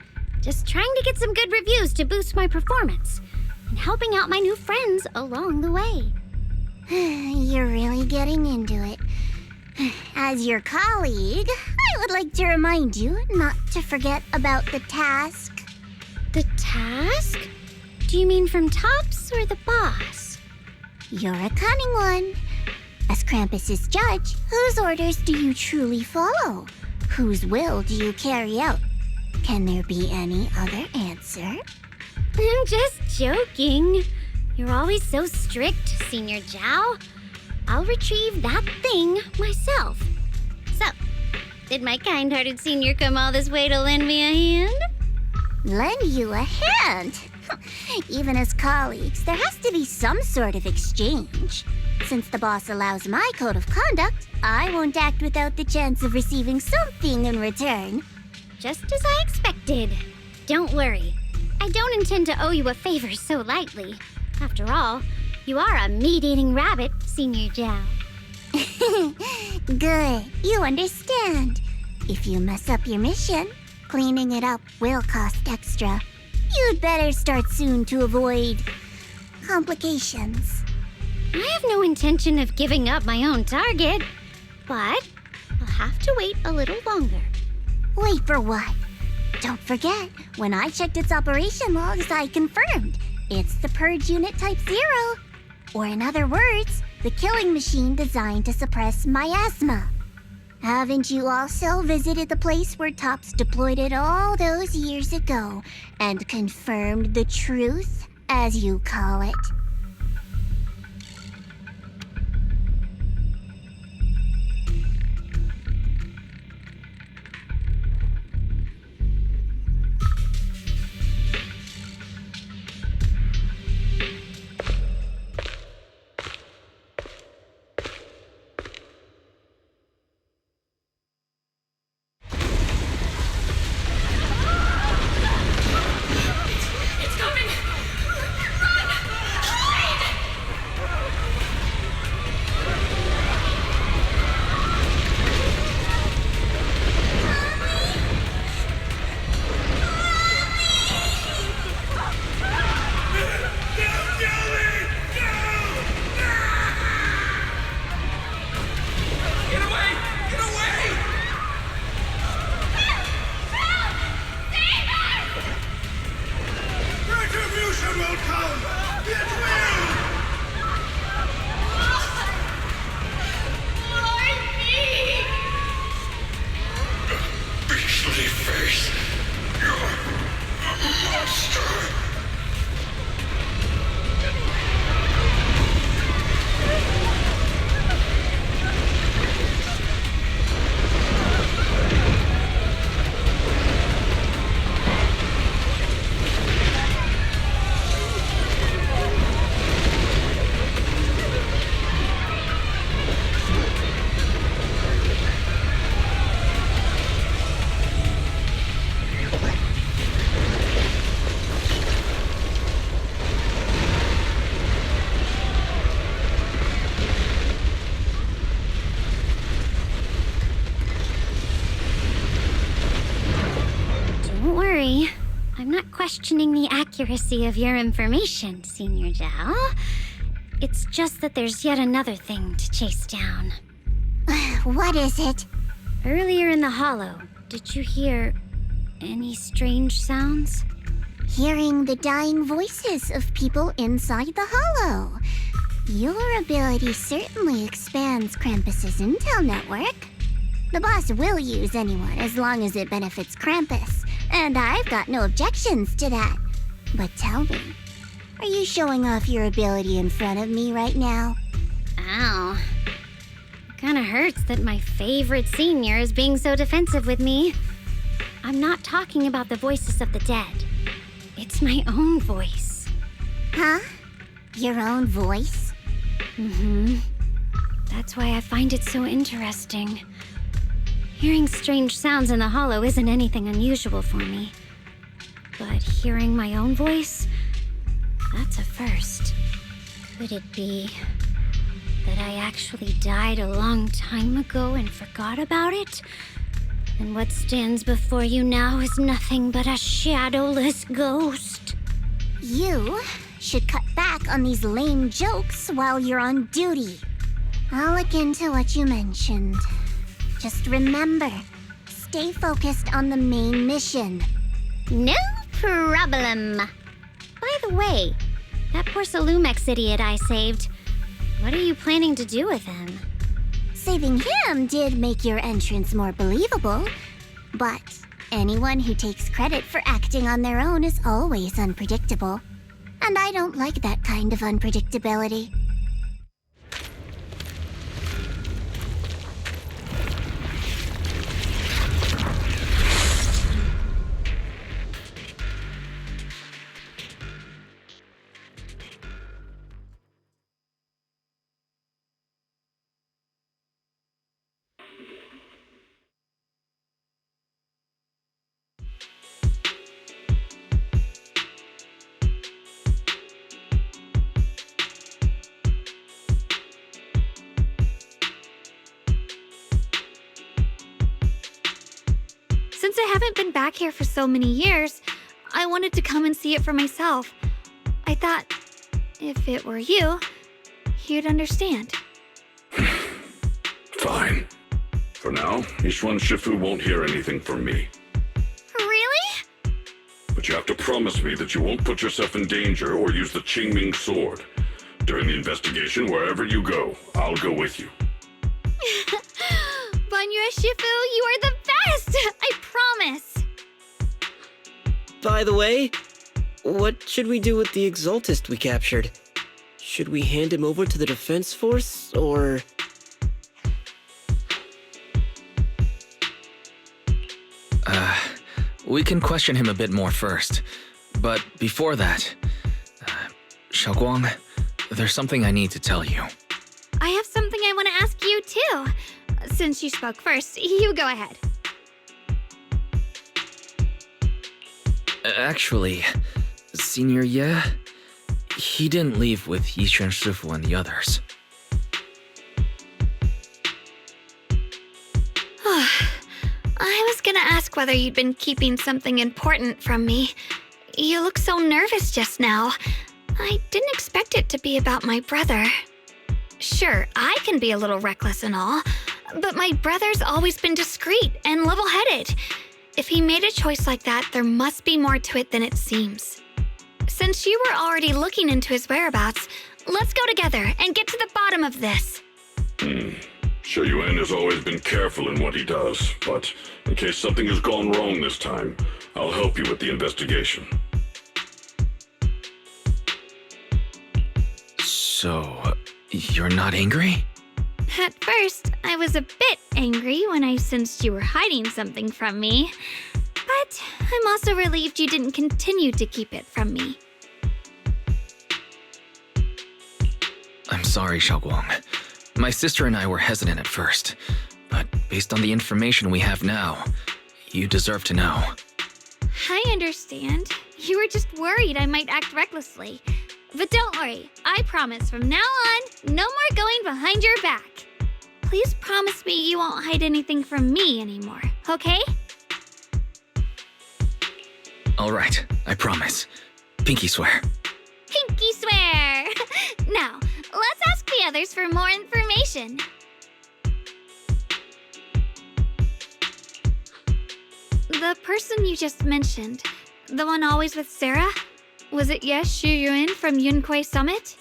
Speaker 9: Just trying to get some good reviews to boost my performance, and helping out my new friends along the way. You're really getting into it. As your colleague, I would like to remind you not to forget about the task.
Speaker 6: The task? Do you mean from Tops or the boss?
Speaker 9: You're a cunning one. As Krampus's judge, whose orders do you truly follow? Whose will do you carry out? Can there be any other answer?
Speaker 6: I'm just joking. You're always so strict, Senior Zhao. I'll retrieve that thing myself. So, did my kind-hearted senior come all this way to lend me a hand?
Speaker 9: Lend you a hand? Even as colleagues, there has to be some sort of exchange. Since the boss allows my code of conduct, I won't act without the chance of receiving something in return.
Speaker 6: Just as I expected. Don't worry. I don't intend to owe you a favor so lightly. After all, you are a meat-eating rabbit, Senior Zhao.
Speaker 9: Good, you understand. If you mess up your mission, cleaning it up will cost extra. You'd better start soon to avoid complications.
Speaker 6: I have no intention of giving up my own target, but I'll have to wait a little longer.
Speaker 9: Wait for what? Don't forget, when I checked its operation logs, I confirmed it's the Purge Unit Type 0. Or in other words, the killing machine designed to suppress miasma. Haven't you also visited the place where Tops deployed it all those years ago and confirmed the truth, as you call it?
Speaker 6: Questioning the accuracy of your information, Senior Zhao. It's just that there's yet another thing to chase down.
Speaker 9: What is it?
Speaker 6: Earlier in the hollow, did you hear any strange sounds?
Speaker 9: Hearing the dying voices of people inside the hollow. Your ability certainly expands Krampus's intel network. The boss will use anyone as long as it benefits Krampus. And I've got no objections to that. But tell me, are you showing off your ability in front of me right now?
Speaker 6: Ow. It kinda hurts that my favorite senior is being so defensive with me. I'm not talking about the voices of the dead. It's my own voice.
Speaker 9: Huh? Your own voice?
Speaker 6: Mm-hmm. That's why I find it so interesting. Hearing strange sounds in the hollow isn't anything unusual for me. But hearing my own voice, that's a first. Could it be
Speaker 9: That I actually died a long time ago and forgot about it? And what stands before you now is nothing but a shadowless ghost.
Speaker 14: You should cut back on these lame jokes while you're on duty. I'll look into what you mentioned. Just remember, stay focused on the main mission.
Speaker 9: No problem. By the way, that poor Salumex idiot I saved, what are you planning to do with him?
Speaker 14: Saving him did make your entrance more believable, but anyone who takes credit for acting on their own is always unpredictable. And I don't like that kind of unpredictability.
Speaker 6: Since I haven't been back here for so many years, I wanted to come and see it for myself. I thought, if it were you, you'd understand.
Speaker 4: Fine. For now, Ishwan Shifu won't hear anything from me.
Speaker 6: Really?
Speaker 4: But you have to promise me that you won't put yourself in danger or use the Qingming sword. During the investigation, wherever you go, I'll go with you.
Speaker 6: Banyue Shifu, you are the best! I promise!
Speaker 13: By the way, what should we do with the Exaltist we captured? Should we hand him over to the defense force, or...
Speaker 2: We can question him a bit more first. But before that, Xiaoguang, there's something I need to tell you.
Speaker 6: I have something I want to ask you, too. Since you spoke first, you go ahead.
Speaker 2: Actually, Senior Ye, he didn't leave with Yiquan Shifu and the others.
Speaker 6: I was gonna ask whether you'd been keeping something important from me. You look so nervous just now. I didn't expect it to be about my brother. Sure, I can be a little reckless and all, but my brother's always been discreet and level-headed. If he made a choice like that, there must be more to it than it seems. Since you were already looking into his whereabouts, let's go together and get to the bottom of this.
Speaker 4: Xie Yuan has always been careful in what he does, but in case something has gone wrong this time, I'll help you with the investigation.
Speaker 2: So, you're not angry?
Speaker 6: At first, I was a bit angry when I sensed you were hiding something from me. But I'm also relieved you didn't continue to keep it from me.
Speaker 2: I'm sorry, Xiaoguang. My sister and I were hesitant at first, but based on the information we have now, you deserve to know.
Speaker 6: I understand. You were just worried I might act recklessly. But don't worry, I promise from now on, no more going behind your back. Please promise me you won't hide anything from me anymore, okay?
Speaker 2: All right, I promise. Pinky swear.
Speaker 6: Pinky swear! Now, let's ask the others for more information. The person you just mentioned, the one always with Sarah? Was it Xie Yuan from Yunquei Summit?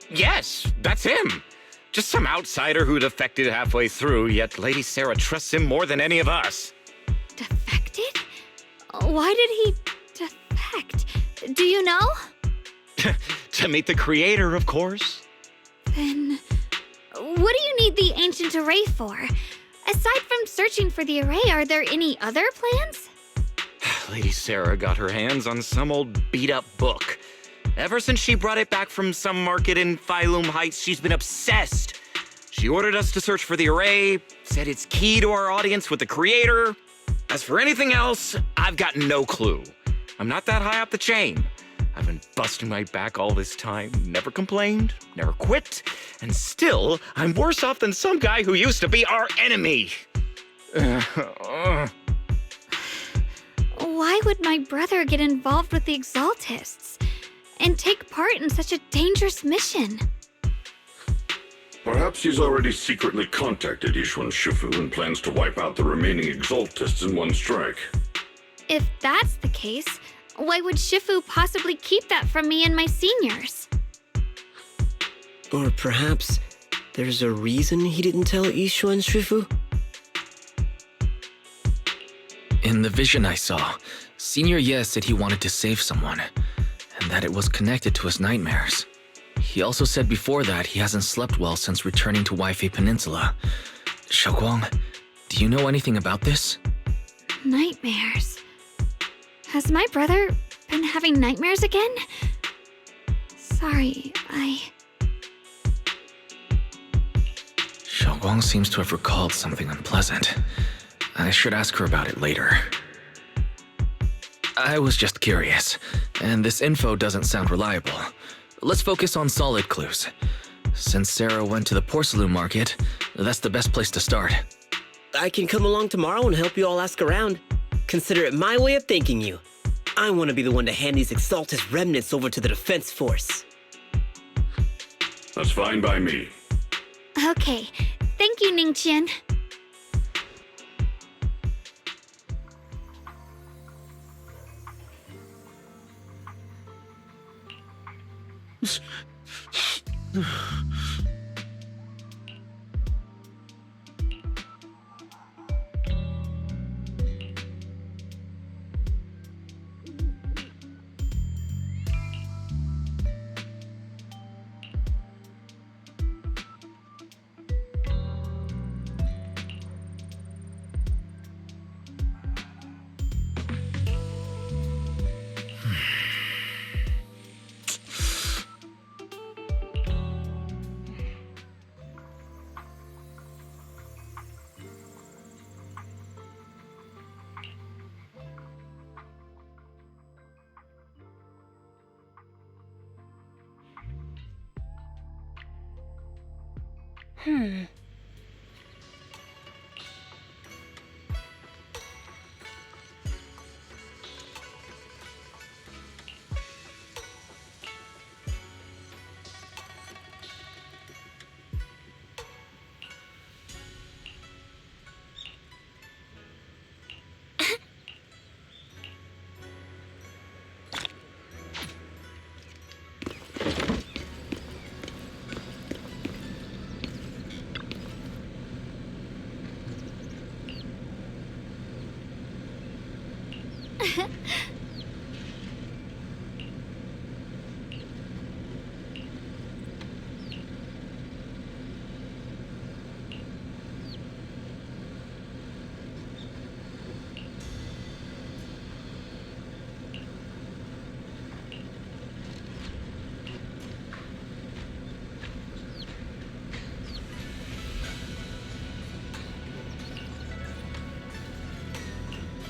Speaker 12: Yes, that's him. Just some outsider who defected halfway through, yet Lady Sarah trusts him more than any of us.
Speaker 6: Defected? Why did he defect? Do you know?
Speaker 12: To meet the creator, of course.
Speaker 6: Then, what do you need the ancient array for? Aside from searching for the array, are there any other plans?
Speaker 12: Lady Sarah got her hands on some old beat-up book. Ever since she brought it back from some market in Phylum Heights, she's been obsessed. She ordered us to search for the array, said it's key to our audience with the creator. As for anything else, I've got no clue. I'm not that high up the chain. I've been busting my back all this time, never complained, never quit, and still, I'm worse off than some guy who used to be our enemy.
Speaker 6: Why would my brother get involved with the Exaltists and take part in such a dangerous mission?
Speaker 4: Perhaps he's already secretly contacted Yishuan Shifu and plans to wipe out the remaining Exaltists in one strike.
Speaker 6: If that's the case, why would Shifu possibly keep that from me and my seniors?
Speaker 13: Or perhaps there's a reason he didn't tell Yishuan Shifu?
Speaker 2: In the vision I saw, Senior Ye said he wanted to save someone, and that it was connected to his nightmares. He also said before that he hasn't slept well since returning to Waifei Peninsula. Xiaoguang, do you know anything about this?
Speaker 6: Nightmares. Has my brother been having nightmares again? Sorry,
Speaker 2: Xiaoguang seems to have recalled something unpleasant. I should ask her about it later. I was just curious, and this info doesn't sound reliable. Let's focus on solid clues. Since Sarah went to the porcelain market, that's the best place to start.
Speaker 13: I can come along tomorrow and help you all ask around. Consider it my way of thanking you. I want to be the one to hand these Exaltus remnants over to the defense force.
Speaker 4: That's fine by me.
Speaker 6: Okay. Thank you, Ningqian.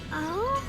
Speaker 6: Oh?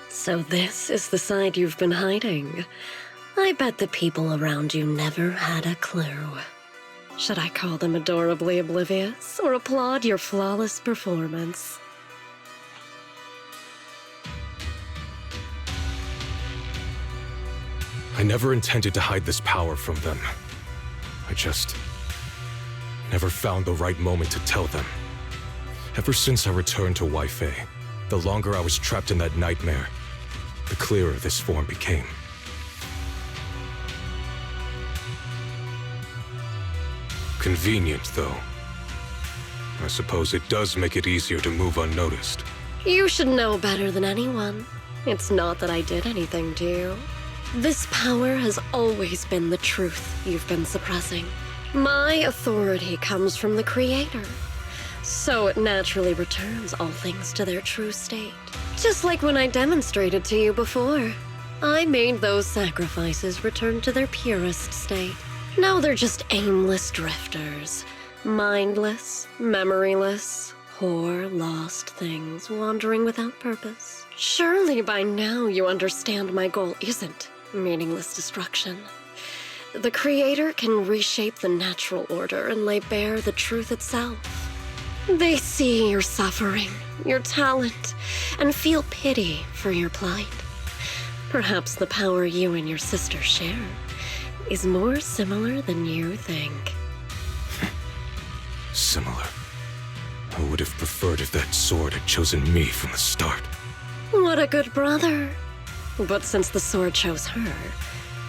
Speaker 5: So this is the side you've been hiding. I bet the people around you never had a clue. Should I call them adorably oblivious, or applaud your flawless performance?
Speaker 10: I never intended to hide this power from them. I just never found the right moment to tell them. Ever since I returned to Wi-Fi, the longer I was trapped in that nightmare, the clearer this form became. Convenient, though. I suppose it does make it easier to move unnoticed.
Speaker 5: You should know better than anyone. It's not that I did anything to you. This power has always been the truth you've been suppressing. My authority comes from the Creator, so it naturally returns all things to their true state. Just like when I demonstrated to you before. I made those sacrifices return to their purest state. Now they're just aimless drifters. Mindless, memoryless, poor, lost things wandering without purpose. Surely by now you understand my goal isn't meaningless destruction. The Creator can reshape the natural order and lay bare the truth itself. They see your suffering, your talent, and feel pity for your plight. Perhaps the power you and your sister share is more similar than you think.
Speaker 10: Similar. I would have preferred if that sword had chosen me from the start.
Speaker 5: What a good brother. But since the sword chose her,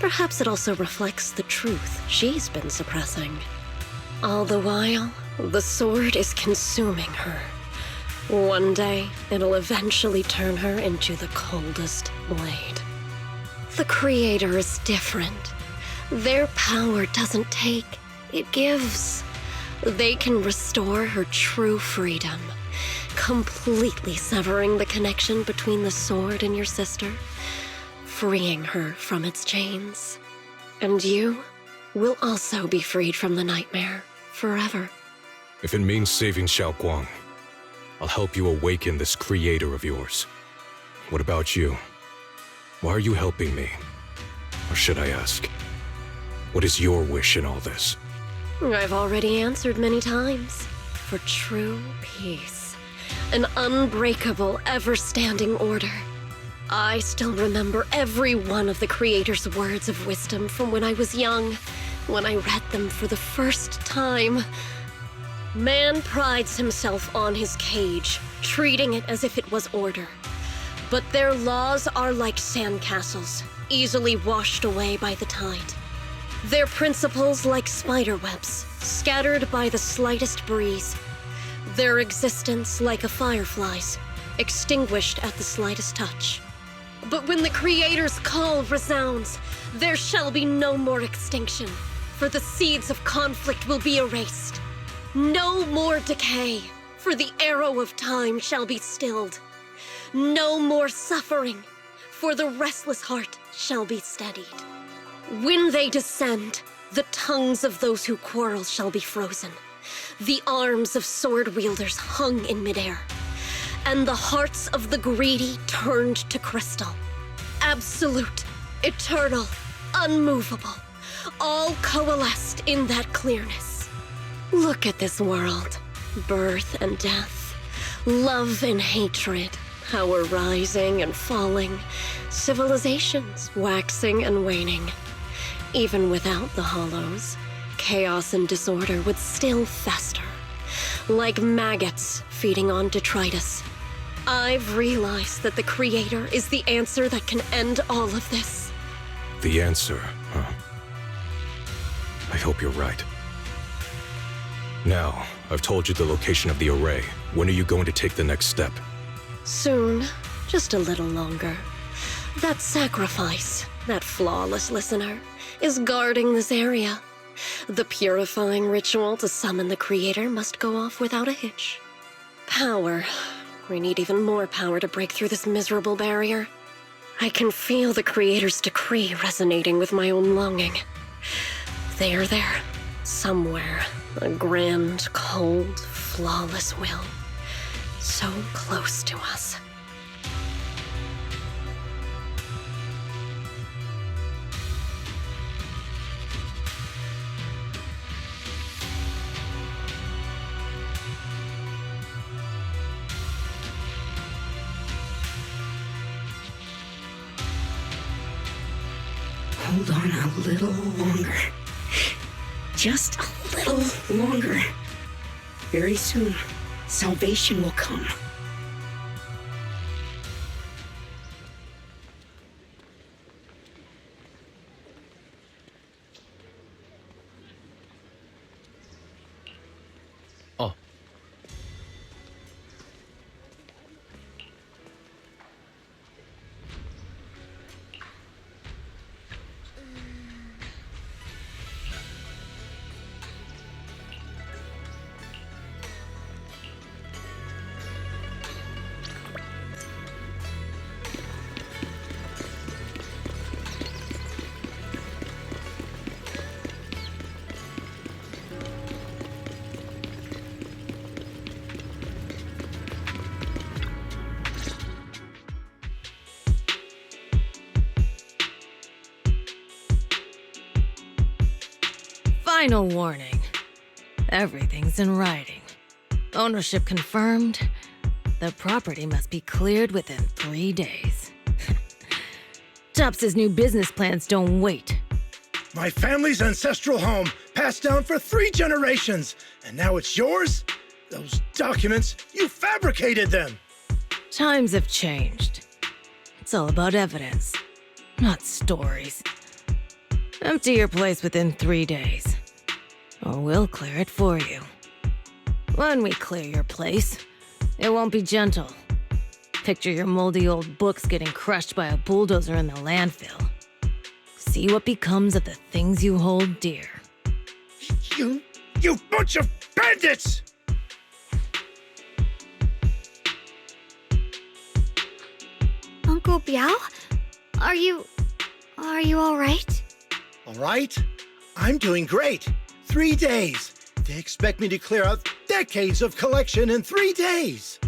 Speaker 5: perhaps it also reflects the truth she's been suppressing. All the while, the sword is consuming her. One day, it'll eventually turn her into the coldest blade. The Creator is different. Their power doesn't take, it gives. They can restore her true freedom, completely severing the connection between the sword and your sister, freeing her from its chains. And you will also be freed from the nightmare forever.
Speaker 10: If it means saving Xiao Guang, I'll help you awaken this creator of yours. What about you? Why are you helping me? Or should I ask, what is your wish in all this?
Speaker 5: I've already answered many times. For true peace. An unbreakable, ever-standing order. I still remember every one of the Creator's words of wisdom from when I was young, when I read them for the first time. Man prides himself on his cage, treating it as if it was order. But their laws are like sandcastles, easily washed away by the tide. Their principles like spiderwebs, scattered by the slightest breeze. Their existence like a firefly's, extinguished at the slightest touch. But when the Creator's call resounds, there shall be no more extinction, for the seeds of conflict will be erased. No more decay, for the arrow of time shall be stilled. No more suffering, for the restless heart shall be steadied. When they descend, the tongues of those who quarrel shall be frozen, the arms of sword wielders hung in midair, and the hearts of the greedy turned to crystal. Absolute, eternal, unmovable, all coalesced in that clearness. Look at this world, birth and death, love and hatred, power rising and falling, civilizations waxing and waning. Even without the hollows, chaos and disorder would still fester, like maggots feeding on detritus. I've realized that the Creator is the answer that can end all of this.
Speaker 10: The answer, huh? I hope you're right. Now, I've told you the location of the array. When are you going to take the next step?
Speaker 5: Soon, just a little longer. That sacrifice, that flawless listener, is guarding this area. The purifying ritual to summon the Creator must go off without a hitch. Power. We need even more power to break through this miserable barrier. I can feel the Creator's decree resonating with my own longing. They are there, somewhere. A grand, cold, flawless will. So close to us.
Speaker 15: hold on a little longer. Just a little longer. Very soon, salvation will come.
Speaker 2: Oh.
Speaker 16: Final warning. Everything's in writing. Ownership confirmed. The property must be cleared within 3 days. Tubbs' new business plans don't wait.
Speaker 17: My family's ancestral home, passed down for 3 generations, and now it's yours? Those documents, you fabricated them!
Speaker 16: Times have changed. It's all about evidence, not stories. Empty your place within 3 days, or we'll clear it for you. When we clear your place, it won't be gentle. Picture your moldy old books getting crushed by a bulldozer in the landfill. See what becomes of the things you hold dear.
Speaker 17: You bunch of bandits!
Speaker 6: Uncle Biao? Are you all right?
Speaker 17: All right? I'm doing great. 3 days. They expect me to clear out decades of collection in 3 days.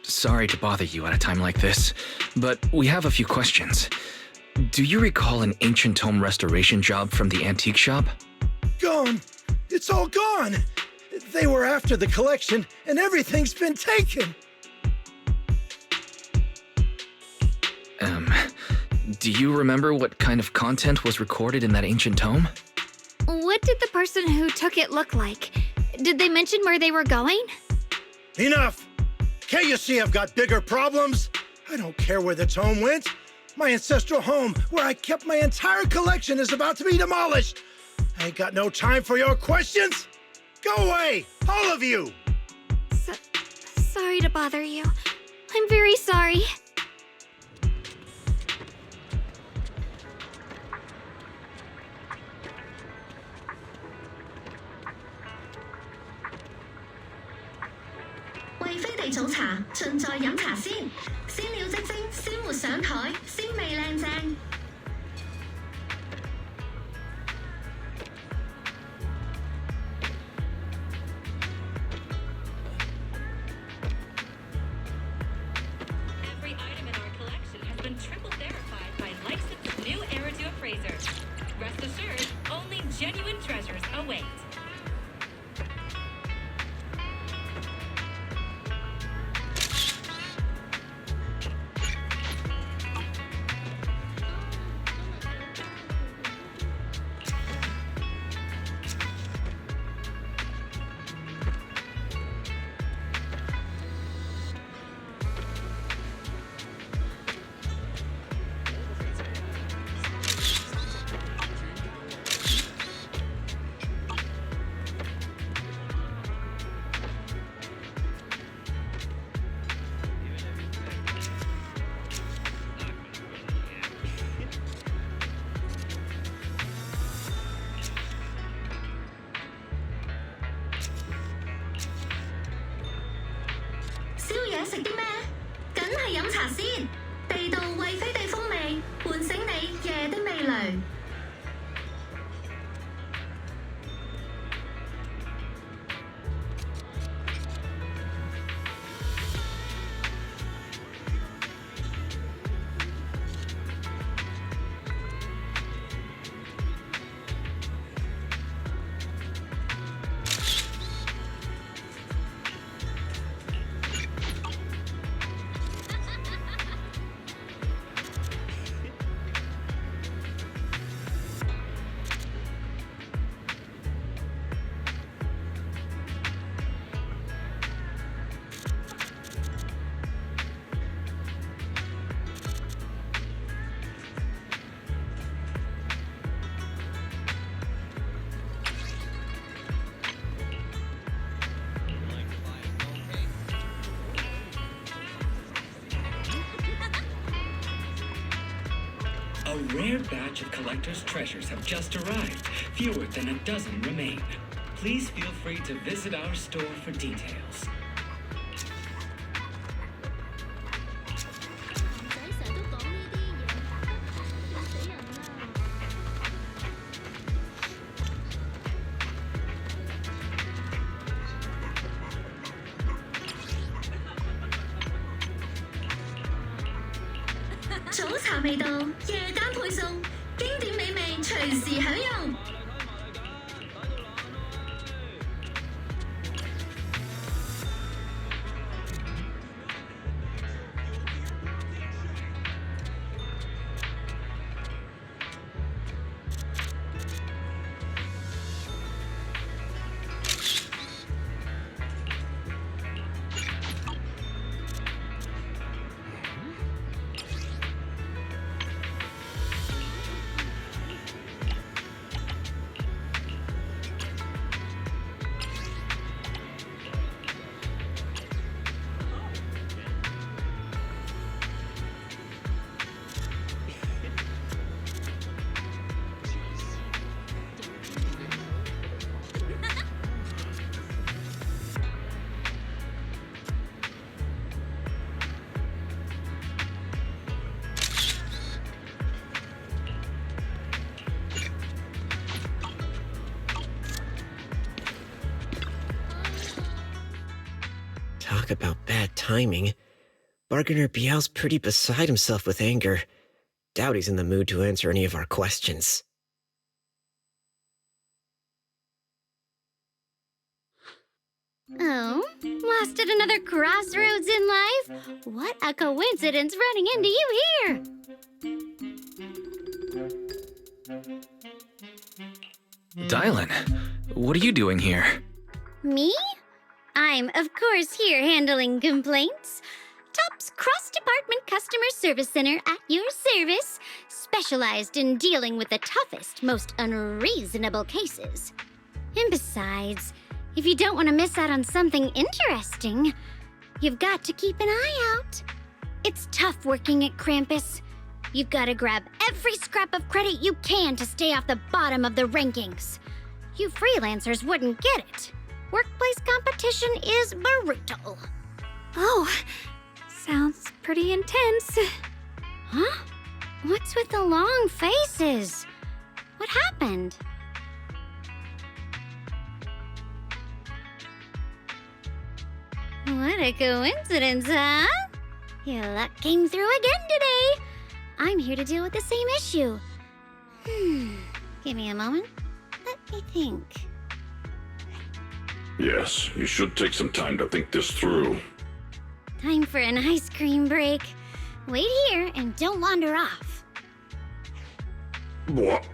Speaker 2: Sorry to bother you at a time like this, but we have a few questions. Do you recall an ancient tome restoration job from the antique shop?
Speaker 17: Gone. It's all gone. They were after the collection, and everything's been taken.
Speaker 2: Do you remember what kind of content was recorded in that ancient tome?
Speaker 6: What did the person who took it look like? Did they mention where they were going?
Speaker 17: Enough! Can't you see I've got bigger problems? I don't care where the tome went. My ancestral home, where I kept my entire collection, is about to be demolished. I ain't got no time for your questions. Go away, all of you!
Speaker 6: Sorry to bother you. I'm very sorry.
Speaker 18: Every item in our collection has been triple verified by licensed new Eridu appraisers. Rest assured, only genuine treasures await.
Speaker 19: 嘅，食啲咩？梗係飲茶先，地道惠飛地風味，喚醒你夜的味蕾。
Speaker 20: A rare batch of collector's treasures have just arrived. Fewer than a dozen remain. Please feel free to visit our store for details.
Speaker 19: 早茶味道，夜間配送，經典美味隨時享用。
Speaker 13: Talk about bad timing. Bargainer Biao's pretty beside himself with anger. Doubt he's in the mood to answer any of our questions.
Speaker 9: Oh, lost at another crossroads in life? What a coincidence running into you here!
Speaker 2: Dylan, what are you doing here?
Speaker 9: Me? I'm, of course, here handling complaints. TOP's cross-department customer service center at your service, specialized in dealing with the toughest, most unreasonable cases. And besides, if you don't want to miss out on something interesting, you've got to keep an eye out. It's tough working at Krampus. You've got to grab every scrap of credit you can to stay off the bottom of the rankings. You freelancers wouldn't get it. Workplace competition is brutal.
Speaker 6: Oh, sounds pretty intense.
Speaker 9: Huh? What's with the long faces? What happened? What a coincidence, huh? Your luck came through again today. I'm here to deal with the same issue. Give me a moment. Let me think.
Speaker 4: Yes, you should take some time to think this through.
Speaker 9: Time for an ice cream break. Wait here and don't wander off.
Speaker 4: What?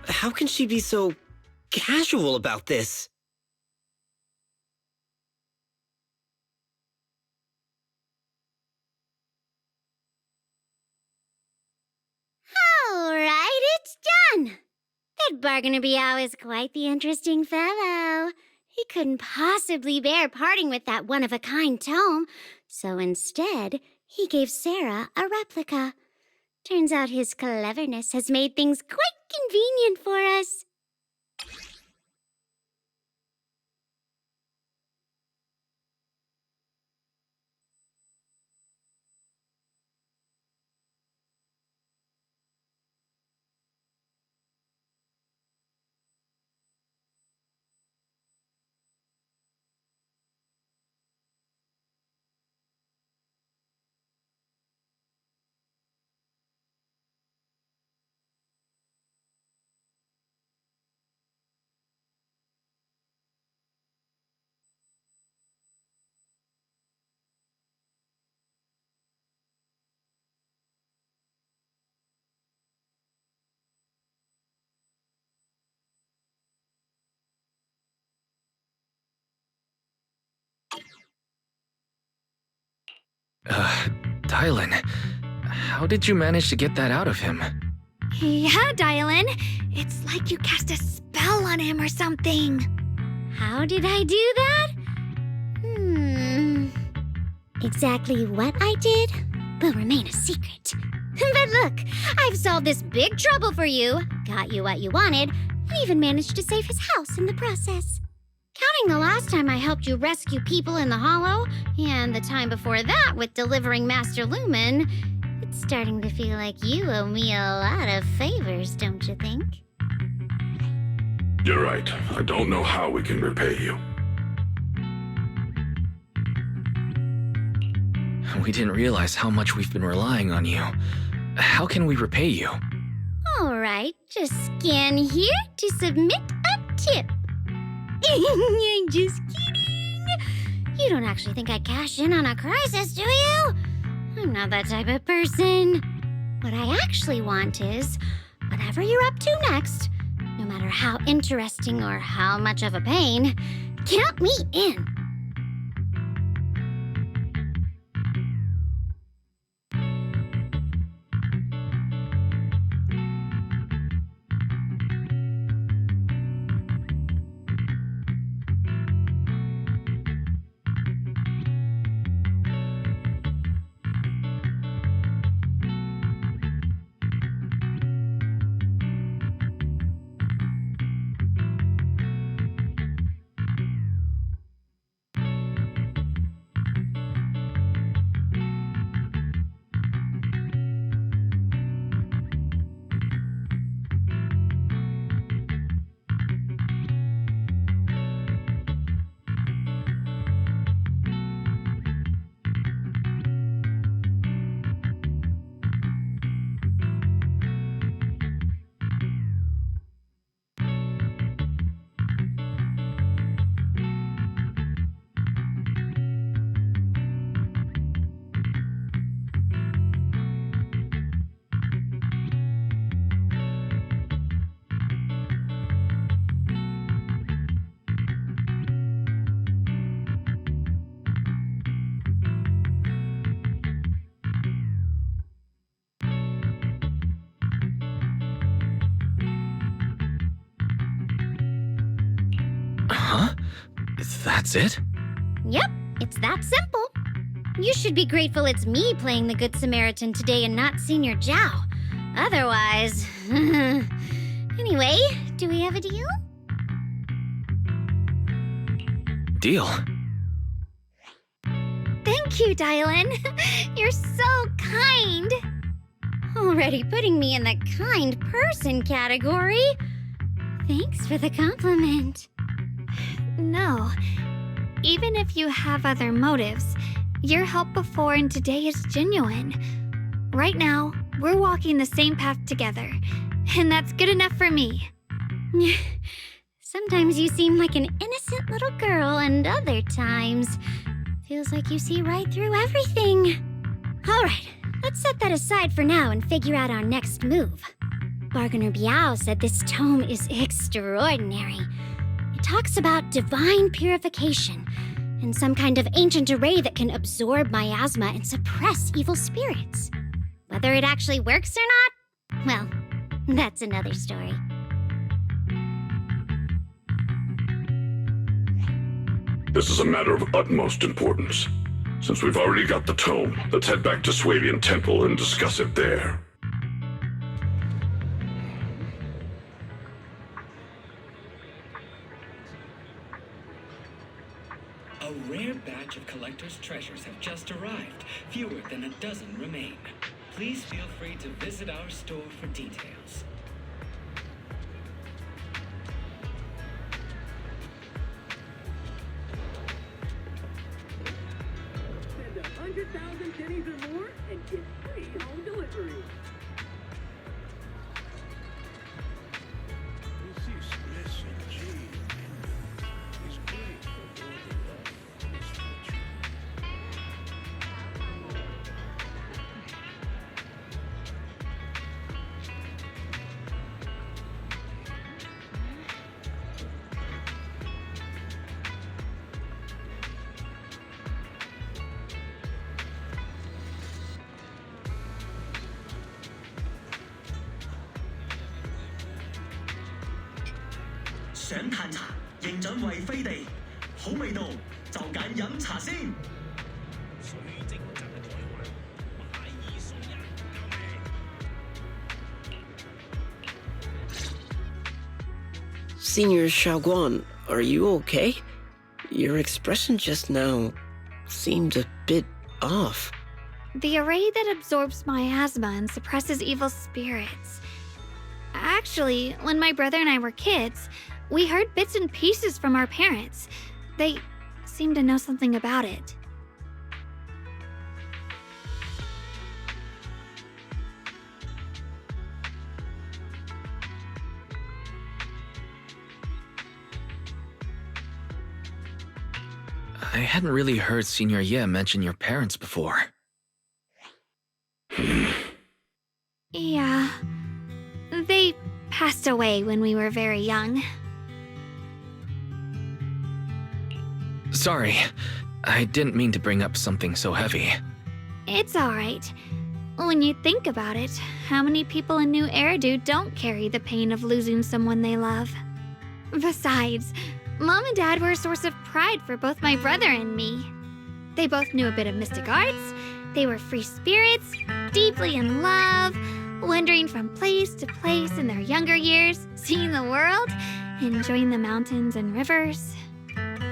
Speaker 13: How can she be so casual about this?
Speaker 9: All right, it's done. That Bargainer Biao is quite the interesting fellow. He couldn't possibly bear parting with that one-of-a-kind tome, so instead, he gave Sarah a replica. Turns out his cleverness has made things quite convenient for us.
Speaker 2: Dylan, how did you manage to get that out of him?
Speaker 6: Yeah, Dylan. It's like you cast a spell on him or something.
Speaker 9: How did I do that? Exactly what I did will remain a secret. But look, I've solved this big trouble for you, got you what you wanted, and even managed to save his house in the process. Counting the last time I helped you rescue people in the Hollow, and the time before that with delivering Master Lumen, it's starting to feel like you owe me a lot of favors, don't you think?
Speaker 4: You're right. I don't know how we can repay you.
Speaker 2: We didn't realize how much we've been relying on you. How can we repay you?
Speaker 9: All right, just scan here to submit a tip. I'm just kidding. You don't actually think I'd cash in on a crisis, do you? I'm not that type of person. What I actually want is, whatever you're up to next, no matter how interesting or how much of a pain, count me in.
Speaker 2: Huh? That's it?
Speaker 9: Yep, it's that simple. You should be grateful it's me playing the Good Samaritan today and not Senior Zhao. Otherwise... Anyway, do we have a deal?
Speaker 2: Deal?
Speaker 9: Thank you, Dylan. You're so kind. Already putting me in the kind person category. Thanks for the compliment.
Speaker 6: No. Even if you have other motives, your help before and today is genuine. Right now, we're walking the same path together, and that's good enough for me.
Speaker 9: Sometimes you seem like an innocent little girl, and other times, feels like you see right through everything. All right, let's set that aside for now and figure out our next move. Bargainer Biao said this tome is extraordinary. It talks about divine purification and some kind of ancient array that can absorb miasma and suppress evil spirits. Whether it actually works or not, well, that's another story.
Speaker 4: This is a matter of utmost importance. Since we've already got the tome, let's head back to Swabian Temple and discuss it there.
Speaker 20: A rare batch of collector's treasures have just arrived. Fewer than a dozen remain. Please feel free to visit our store for details.
Speaker 21: Spend 100,000 pennies or more and get free home delivery.
Speaker 7: 想嘆茶，認準為飛地，好味道就揀飲茶先。
Speaker 13: Senior Xiaoguan, are you okay? Your expression just now seemed a bit off.
Speaker 6: The array that absorbs miasma and suppresses evil spirits. Actually, when my brother and I were kids, we heard bits and pieces from our parents. They seemed to know something about it.
Speaker 2: I hadn't really heard Senior Ye mention your parents before.
Speaker 6: Yeah. They passed away when we were very young.
Speaker 2: Sorry, I didn't mean to bring up something so heavy.
Speaker 6: It's alright. When you think about it, how many people in New Eridu don't carry the pain of losing someone they love? Besides, Mom and Dad were a source of pride for both my brother and me. They both knew a bit of mystic arts, they were free spirits, deeply in love, wandering from place to place in their younger years, seeing the world, enjoying the mountains and rivers.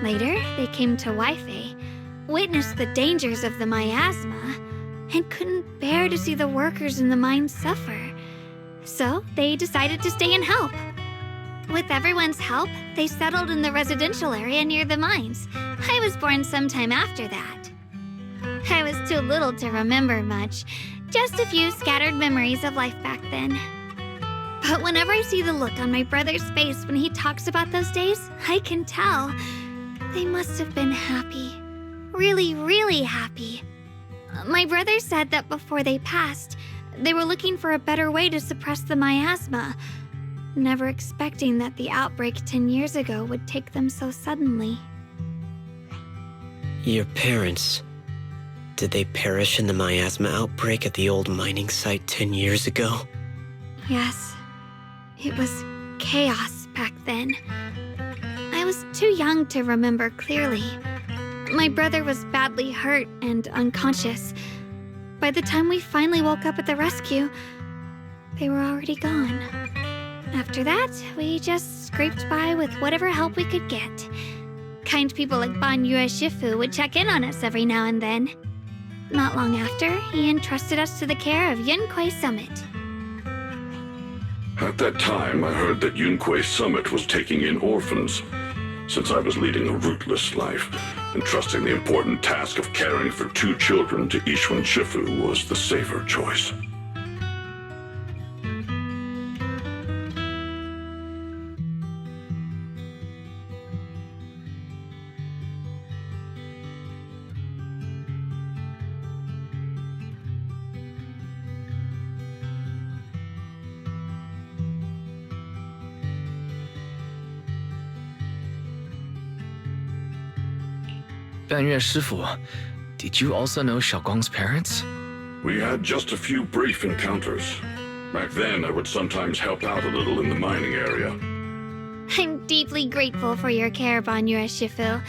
Speaker 6: Later, they came to Waifei, witnessed the dangers of the miasma, and couldn't bear to see the workers in the mines suffer. So they decided to stay and help. With everyone's help, they settled in the residential area near the mines. I was born sometime after that. I was too little to remember much, just a few scattered memories of life back then. But whenever I see the look on my brother's face when he talks about those days, I can tell. They must have been happy. Really, really happy. My brother said that before they passed, they were looking for a better way to suppress the miasma, never expecting that the outbreak 10 years ago would take them so suddenly.
Speaker 13: Your parents, did they perish in the miasma outbreak at the old mining site 10 years ago?
Speaker 6: Yes. It was chaos back then. I was too young to remember clearly. My brother was badly hurt and unconscious. By the time we finally woke up at the rescue, they were already gone. After that, we just scraped by with whatever help we could get. Kind people like Ban Yue Shifu would check in on us every now and then. Not long after, he entrusted us to the care of Yunquei Summit.
Speaker 4: At that time, I heard that Yunquei Summit was taking in orphans. Since I was leading a rootless life, entrusting the important task of caring for 2 children to Ishun Shifu was the safer choice.
Speaker 2: Banyue Shifu, did you also know Xiaoguang's parents?
Speaker 4: We had just a few brief encounters. Back then, I would sometimes help out a little in the mining area.
Speaker 6: I'm deeply grateful for your care, Ban Yue Shifu.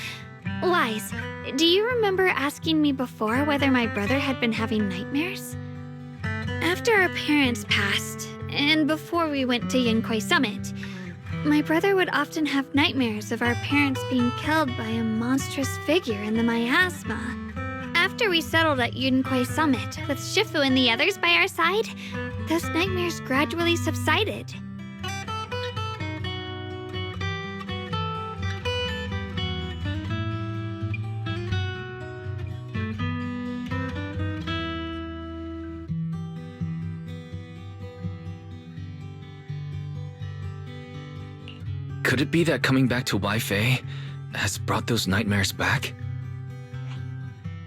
Speaker 6: Wise, do you remember asking me before whether my brother had been having nightmares? After our parents passed, and before we went to Yunquei Summit, my brother would often have nightmares of our parents being killed by a monstrous figure in the miasma. After we settled at Yunquei Summit, with Shifu and the others by our side, those nightmares gradually subsided.
Speaker 2: Could it be that coming back to Waifei has brought those nightmares back?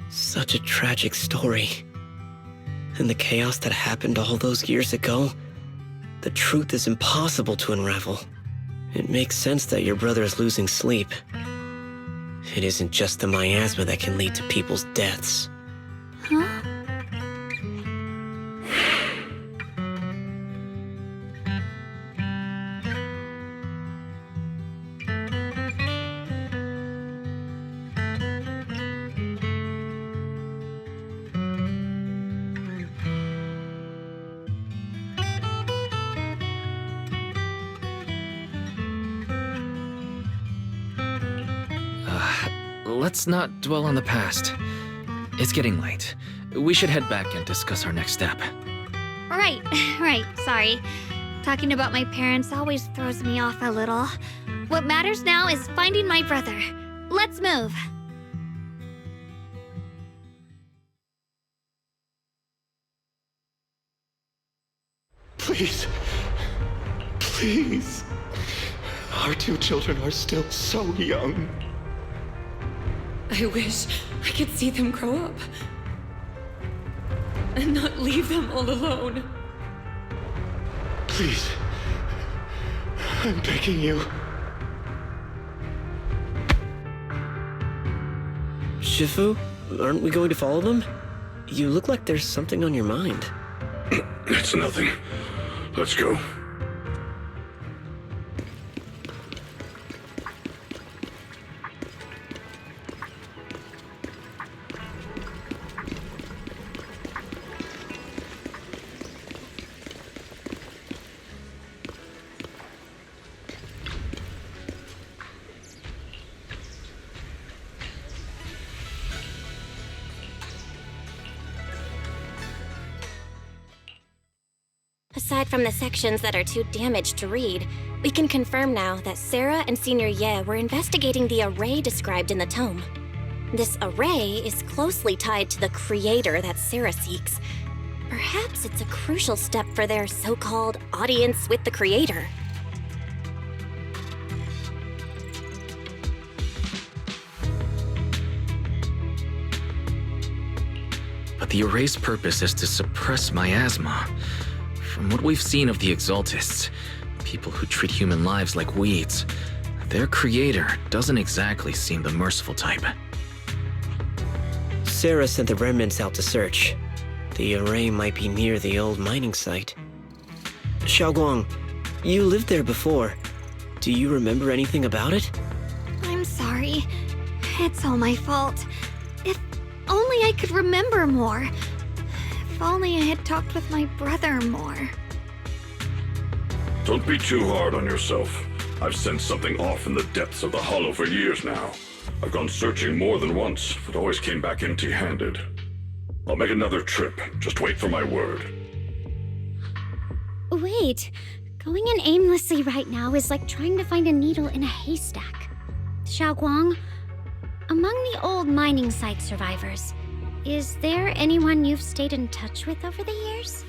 Speaker 13: Such a tragic story. And the chaos that happened all those years ago, the truth is impossible to unravel. It makes sense that your brother is losing sleep. It isn't just the miasma that can lead to people's deaths.
Speaker 6: Huh?
Speaker 2: let's not dwell on the past. It's getting late. We should head back and discuss our next step.
Speaker 6: Right, sorry. Talking about my parents always throws me off a little. What matters now is finding my brother. Let's move.
Speaker 1: Please. Please. Our two children are still so young.
Speaker 22: I wish I could see them grow up. And not leave them all alone.
Speaker 1: Please. I'm begging you.
Speaker 13: Shifu, aren't we going to follow them? You look like there's something on your mind.
Speaker 4: It's nothing. Let's go.
Speaker 23: Aside from the sections that are too damaged to read, we can confirm now that Sarah and Senior Ye were investigating the array described in the tome. This array is closely tied to the creator that Sarah seeks. Perhaps it's a crucial step for their so-called audience with the creator.
Speaker 2: But the array's purpose is to suppress miasma. From what we've seen of the Exaltists, people who treat human lives like weeds, their creator doesn't exactly seem the merciful type.
Speaker 13: Sarah sent the remnants out to search. The array might be near the old mining site. Xiaoguang, you lived there before. Do you remember anything about it?
Speaker 6: I'm sorry. It's all my fault. If only I could remember more. If only I had talked with my brother more.
Speaker 4: Don't be too hard on yourself. I've sensed something off in the depths of the hollow for years now. I've gone searching more than once, but always came back empty-handed. I'll make another trip. Just wait for my word.
Speaker 9: Wait. Going in aimlessly right now is like trying to find a needle in a haystack. Xiaoguang, among the old mining site survivors, is there anyone you've stayed in touch with over the years?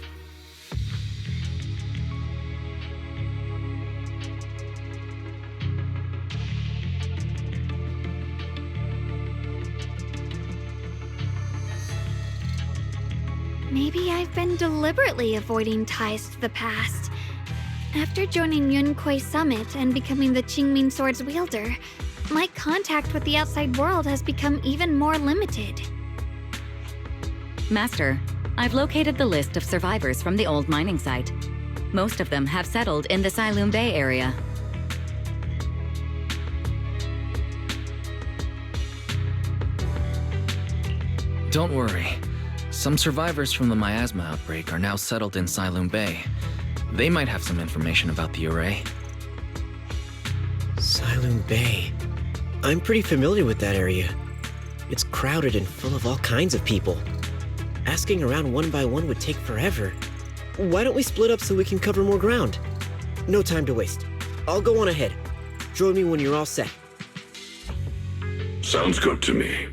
Speaker 6: Maybe I've been deliberately avoiding ties to the past. After joining Yunkuei Summit and becoming the Qingming Sword's wielder, my contact with the outside world has become even more limited.
Speaker 24: Master, I've located the list of survivors from the old mining site. Most of them have settled in the Sailoon Bay area.
Speaker 2: Don't worry. Some survivors from the miasma outbreak are now settled in Sailoon Bay. They might have some information about the array.
Speaker 13: Sailoon Bay. I'm pretty familiar with that area. It's crowded and full of all kinds of people. Asking around one by one would take forever. Why don't we split up so we can cover more ground? No time to waste. I'll go on ahead. Join me when you're all set.
Speaker 4: Sounds good to me.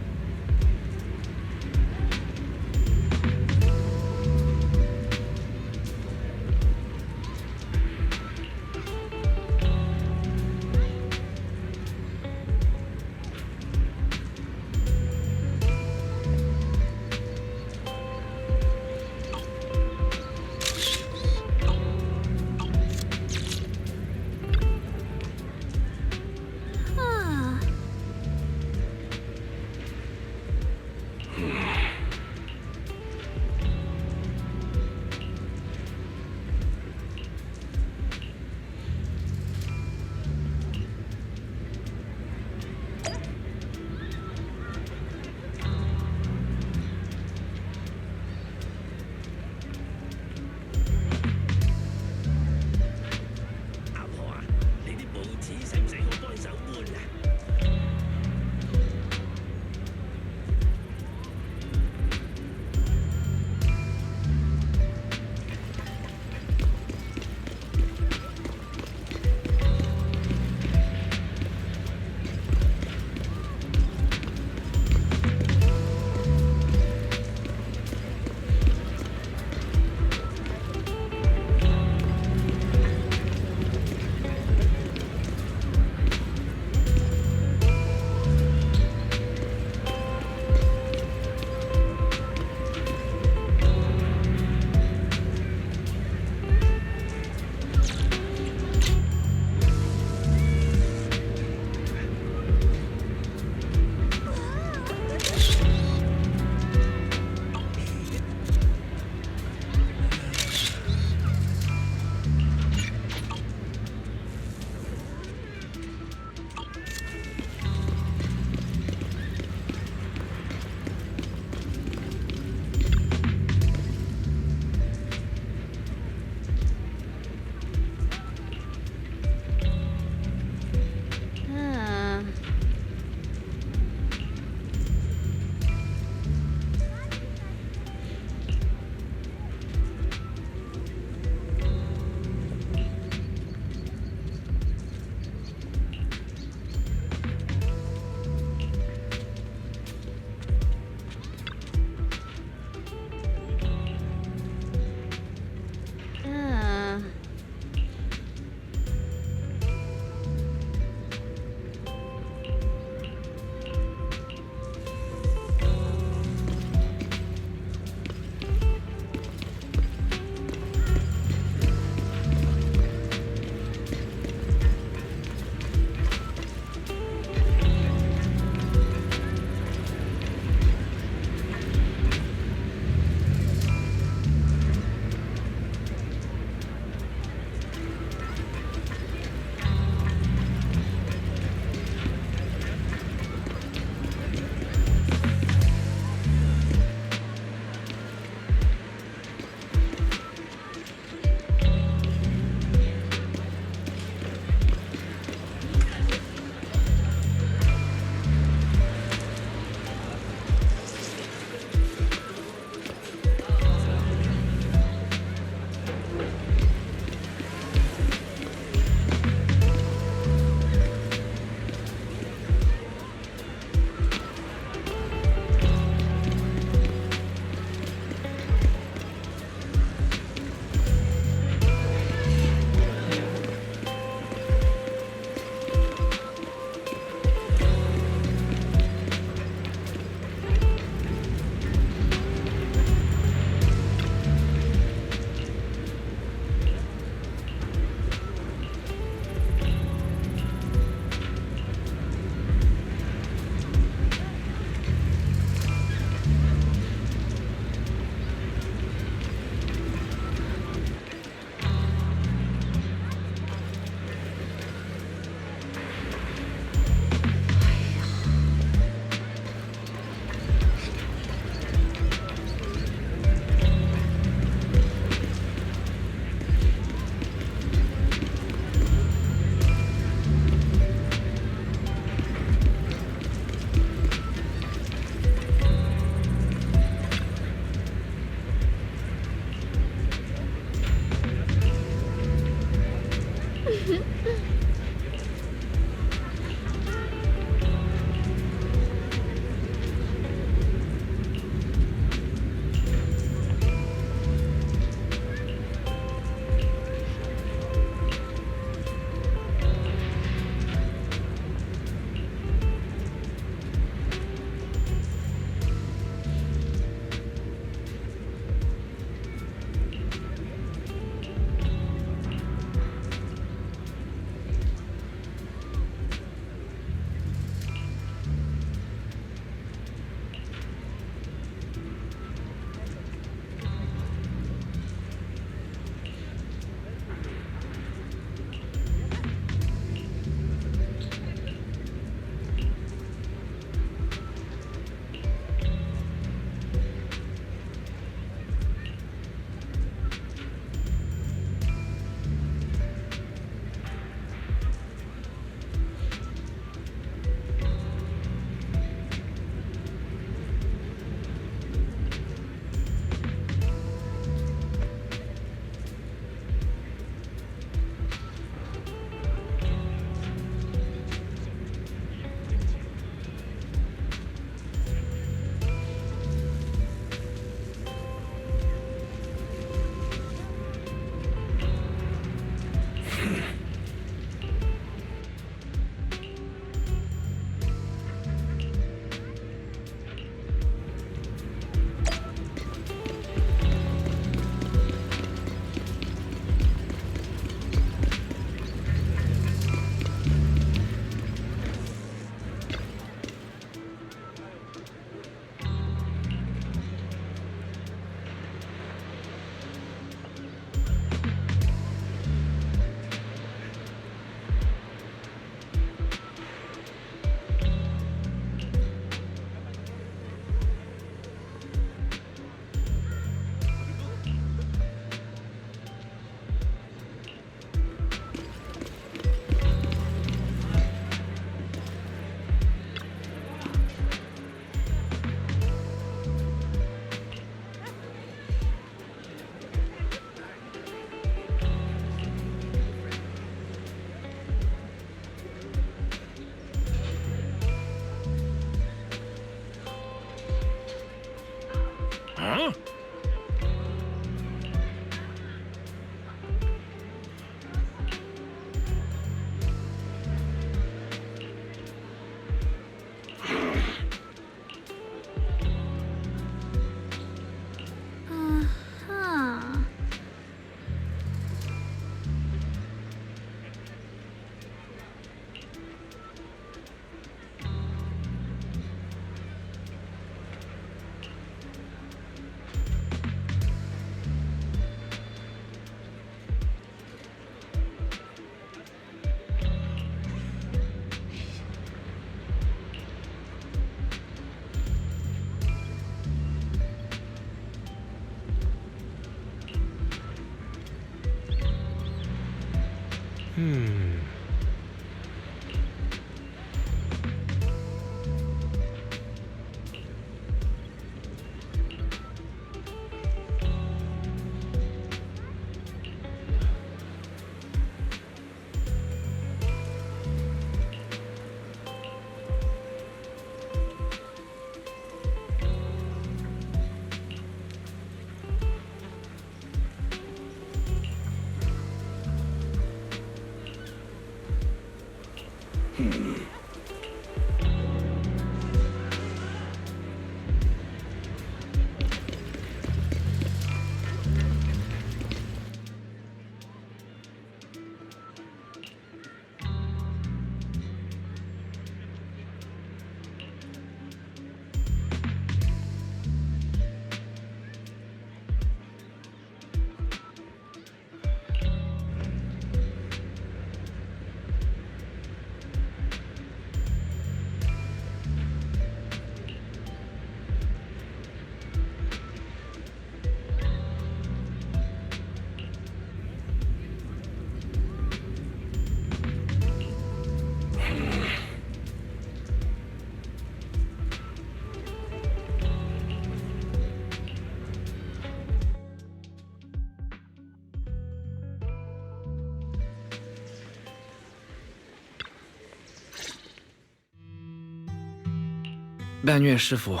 Speaker 2: Banyue Shifu,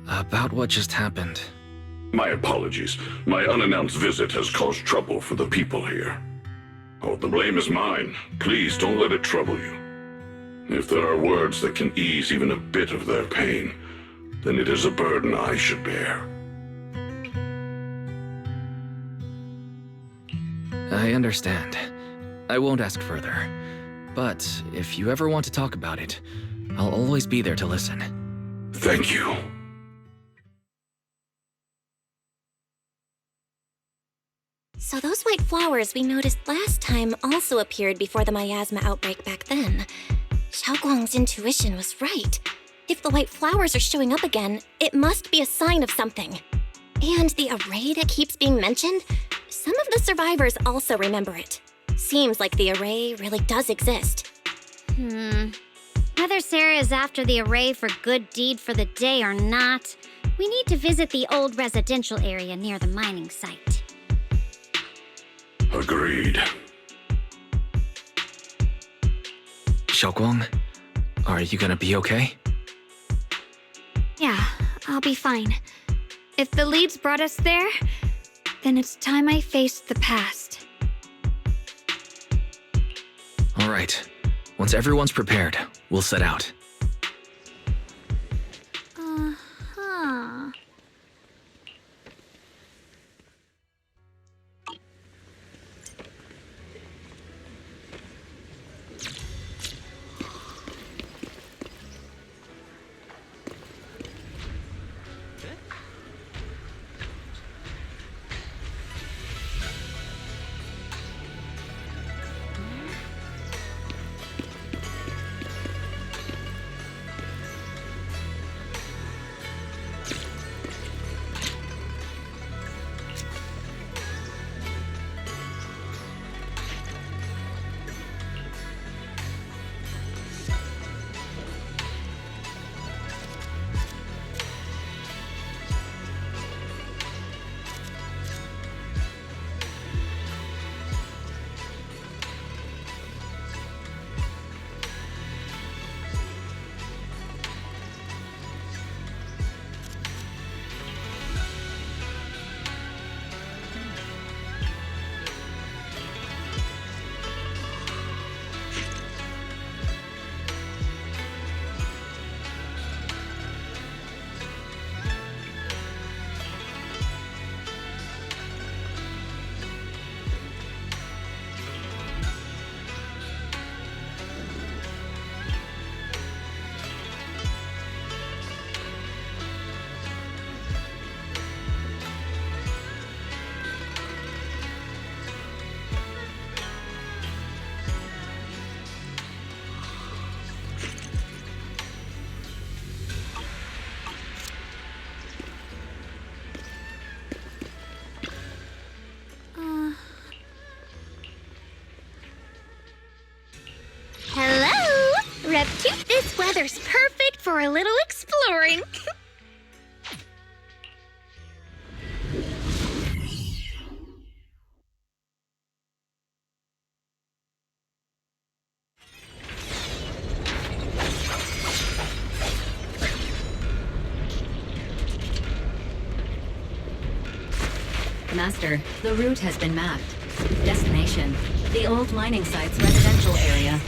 Speaker 2: about what just happened.
Speaker 4: My apologies. My unannounced visit has caused trouble for the people here. Oh, the blame is mine. Please don't let it trouble you. If there are words that can ease even a bit of their pain, then it is a burden I should bear.
Speaker 2: I understand. I won't ask further. But if you ever want to talk about it, I'll always be there to listen.
Speaker 4: Thank you.
Speaker 23: So those white flowers we noticed last time also appeared before the miasma outbreak back then. Xiaoguang's intuition was right. If the white flowers are showing up again, it must be a sign of something. And the array that keeps being mentioned? Some of the survivors also remember it. Seems like the array really does exist.
Speaker 9: Whether Sarah is after the array for good deed for the day or not, we need to visit the old residential area near the mining site.
Speaker 4: Agreed.
Speaker 2: Xiaoguang, are you gonna be okay?
Speaker 6: Yeah, I'll be fine. If the leads brought us there, then it's time I faced the past.
Speaker 2: All right. Once everyone's prepared, we'll set out.
Speaker 6: Uh-huh.
Speaker 9: weather's perfect for a little exploring.
Speaker 24: Master, the route has been mapped. Destination, the old mining site's residential area.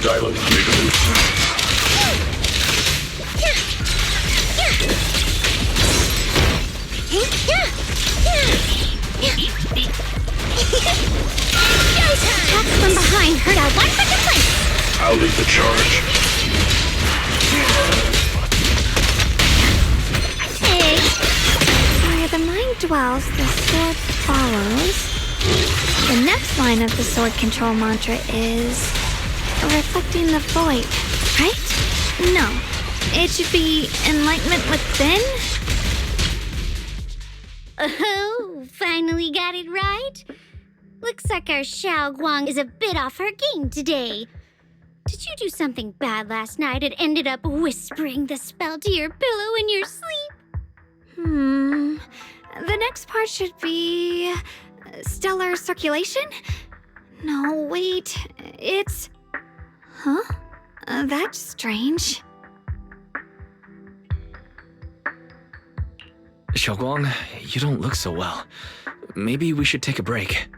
Speaker 4: Dial-up
Speaker 9: Attacks from behind hurt our one second place.
Speaker 4: I'll lead the charge.
Speaker 6: Hey. Where the mind dwells, the sword follows. The next line of the sword control mantra is reflecting the void, right? No. It should be enlightenment within?
Speaker 9: Oh, finally got it right. Looks like our Xiao Guang is a bit off her game today. Did you do something bad last night and ended up whispering the spell to your pillow in your sleep?
Speaker 6: The next part should be stellar circulation? No, wait. It's... Huh? That's strange.
Speaker 2: Xiaoguang, you don't look so well. Maybe we should take a break.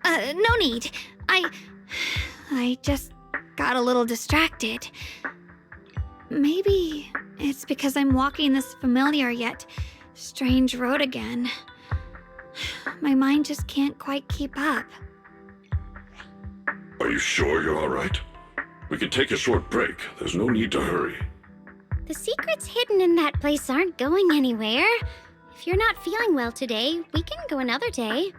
Speaker 6: No need. I just got a little distracted. Maybe it's because I'm walking this familiar yet strange road again. My mind just can't quite keep up.
Speaker 4: Are you sure you're all right? We can take a short break. There's no need to hurry.
Speaker 9: The secrets hidden in that place aren't going anywhere. If you're not feeling well today, we can go another day.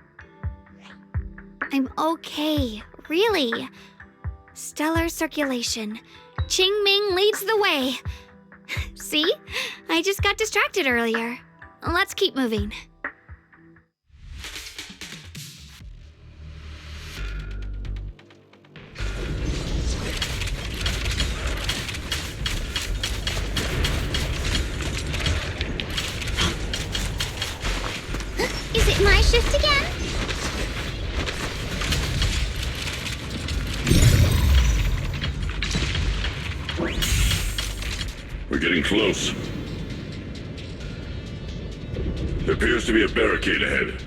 Speaker 6: I'm okay, really. Stellar circulation. Qing Ming leads the way. See? I just got distracted earlier. Let's keep moving.
Speaker 9: Is it my shift again?
Speaker 4: We're getting close. There appears to be a barricade ahead.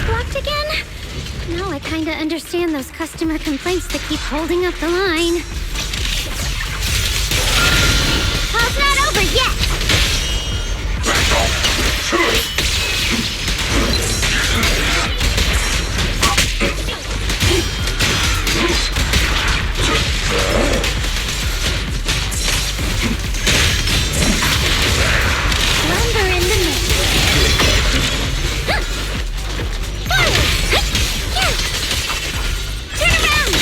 Speaker 9: Blocked again? Now I kinda understand those customer complaints that keep holding up the line. Call's not over yet! Lumber in the mix. Turn around!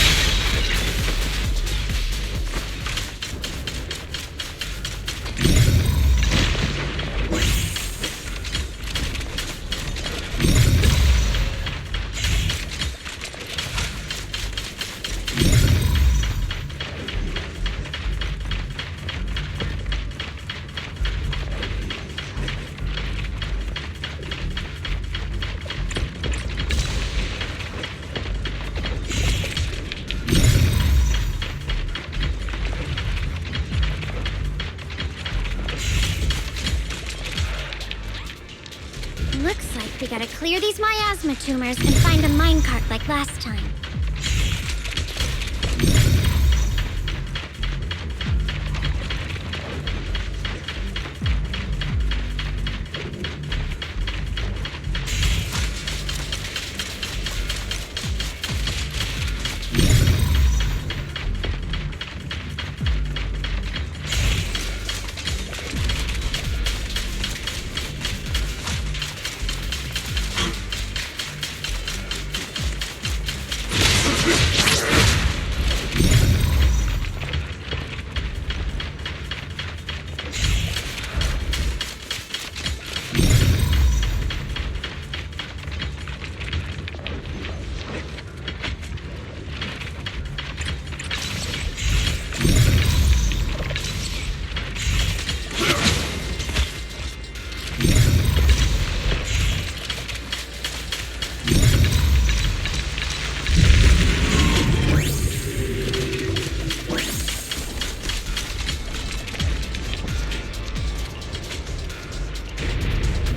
Speaker 9: Looks like we gotta clear these miasma tumors and find a minecart like last time.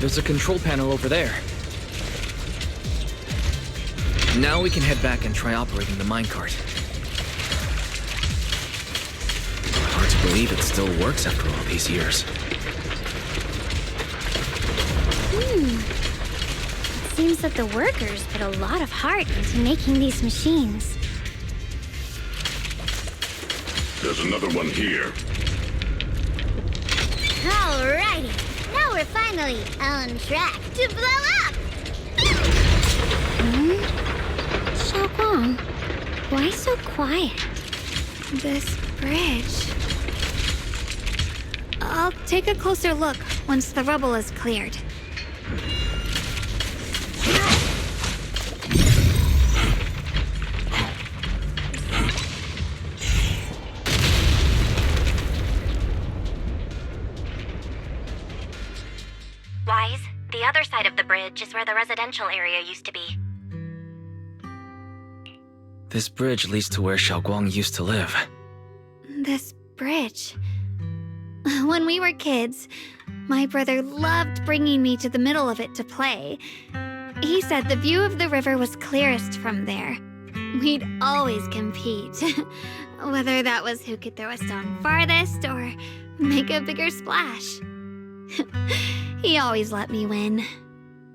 Speaker 2: There's a control panel over there. Now we can head back and try operating the minecart. Hard to believe it still works after all these years.
Speaker 9: It seems that the workers put a lot of heart into making these machines.
Speaker 4: There's another one here.
Speaker 9: Alrighty, now we're finally on track to blow up! Xiaoguang, why so quiet?
Speaker 6: This bridge. I'll take a closer look once the rubble is cleared.
Speaker 23: Wise, the other side of the bridge is where the residential area used to be.
Speaker 2: This bridge leads to where Xiaoguang used to live.
Speaker 6: This bridge. When we were kids, my brother loved bringing me to the middle of it to play. He said the view of the river was clearest from there. We'd always compete, whether that was who could throw a stone farthest or make a bigger splash. He always let me win.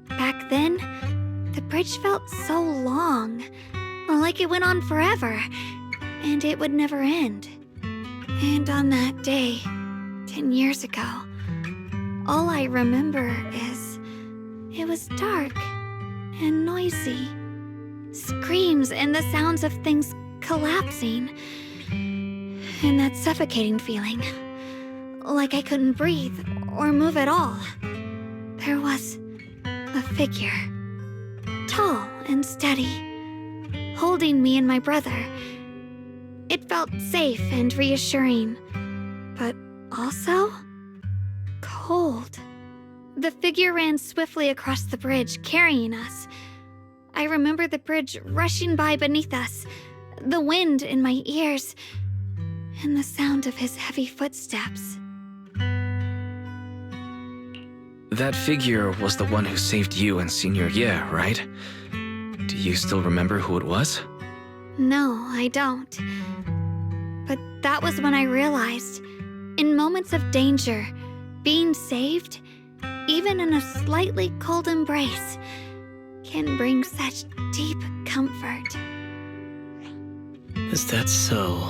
Speaker 6: Back then, the bridge felt so long, like it went on forever, and it would never end. And on that day, 10 years ago, all I remember is it was dark and noisy. Screams and the sounds of things collapsing. And that suffocating feeling, like I couldn't breathe or move at all. There was a figure, tall and steady, holding me and my brother. It felt safe and reassuring, but also cold. The figure ran swiftly across the bridge, carrying us. I remember the bridge rushing by beneath us, the wind in my ears, and the sound of his heavy footsteps.
Speaker 2: That figure was the one who saved you and Senior Ye, right? Do you still remember who it was?
Speaker 6: No, I don't. But that was when I realized, in moments of danger, being saved, even in a slightly cold embrace, can bring such deep comfort.
Speaker 13: Is that so?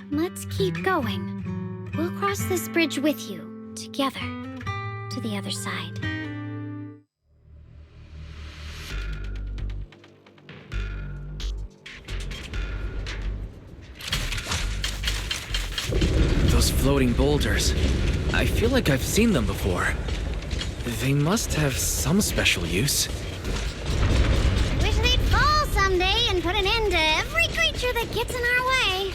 Speaker 9: Let's keep going. We'll cross this bridge with you, together, to the other side.
Speaker 2: Those floating boulders. I feel like I've seen them before. They must have some special use.
Speaker 9: Wish they'd fall someday and put an end to every creature that gets in our way.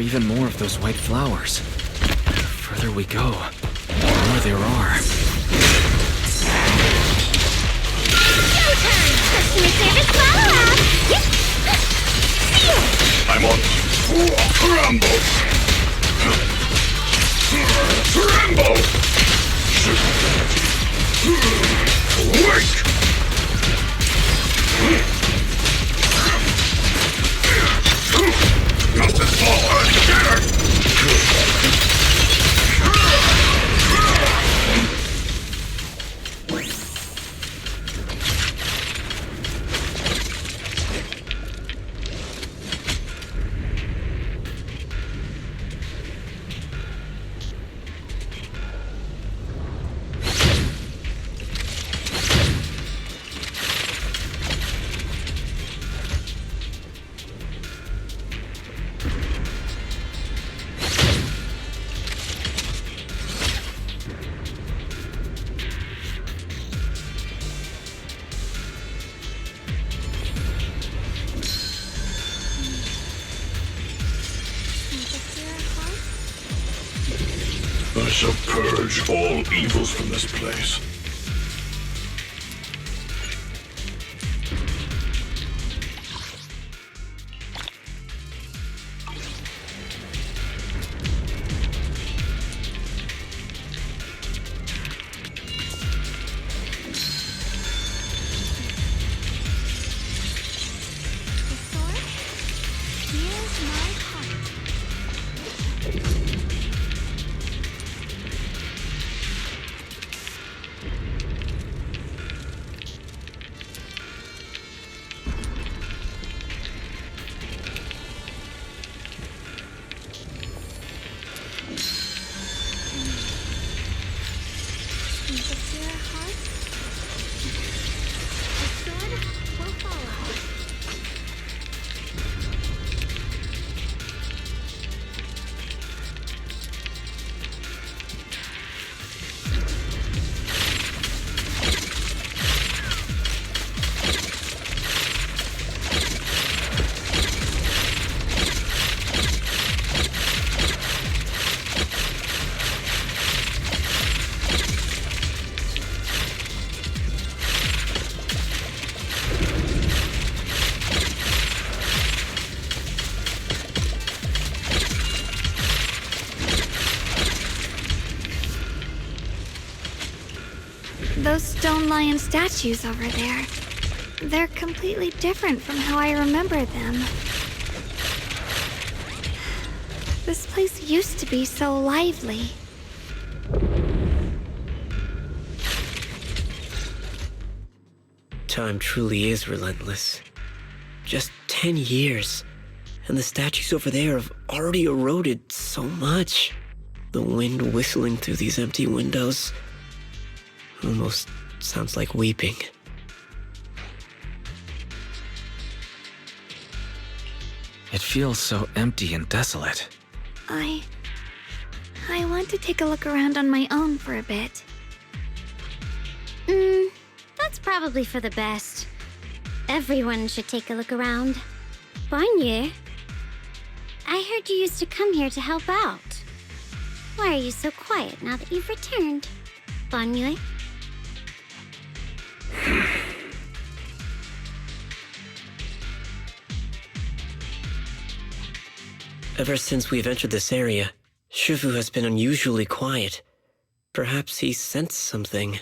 Speaker 2: Even more of those white flowers. further we go, the more there are.
Speaker 9: Showtime! Customer service follow-up!
Speaker 4: I'm on. Rambo! Rambo! Wait! Not this far! Get her! I shall purge all evils from this place.
Speaker 6: Those stone lion statues over there. They're completely different from how I remember them. This place used to be so lively.
Speaker 13: Time truly is relentless. Just 10 years, and the statues over there have already eroded so much. The wind whistling through these empty windows almost sounds like weeping.
Speaker 2: It feels so empty and desolate.
Speaker 6: I want to take a look around on my own for a bit.
Speaker 9: That's probably for the best. Everyone should take a look around. Bonnier, I heard you used to come here to help out. Why are you so quiet now that you've returned? Bonnier?
Speaker 13: Ever since we've entered this area, Shifu has been unusually quiet. Perhaps he sensed something.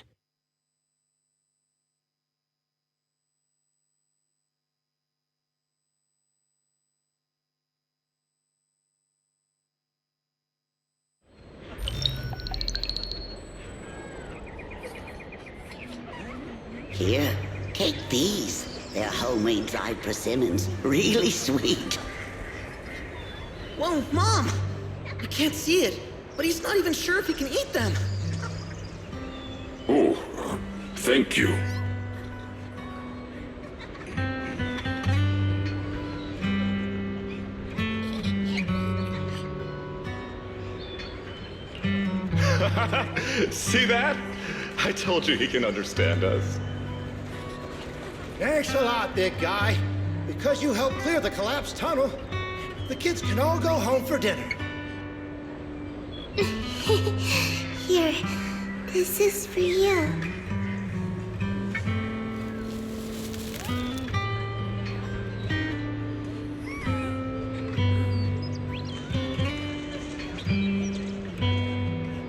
Speaker 3: Here, take these. They're homemade dried persimmons. Really sweet.
Speaker 8: Whoa, Mom! I can't see it, but he's not even sure if he can eat them.
Speaker 4: Oh, thank you.
Speaker 1: See that? I told you he can understand us.
Speaker 17: Thanks a lot, big guy. Because you helped clear the collapsed tunnel, the kids can all go home for dinner.
Speaker 9: Here, this is for you.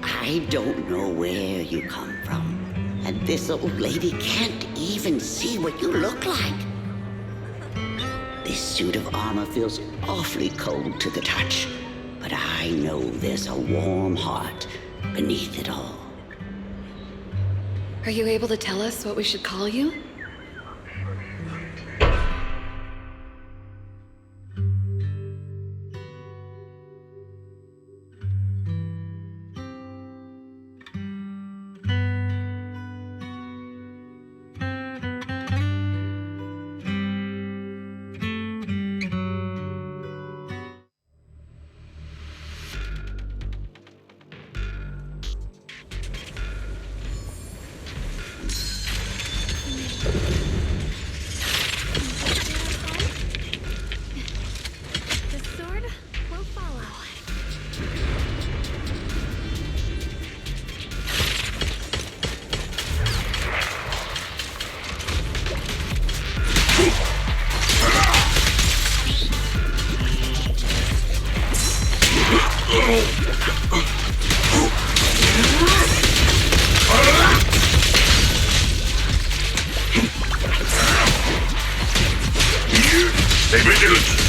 Speaker 3: I don't know where you come from, and this old lady can't even see what you look like. This suit of armor feels awfully cold to the touch, but I know there's a warm heart beneath it all.
Speaker 22: Are you able to tell us what we should call you?
Speaker 4: Stay vigilant!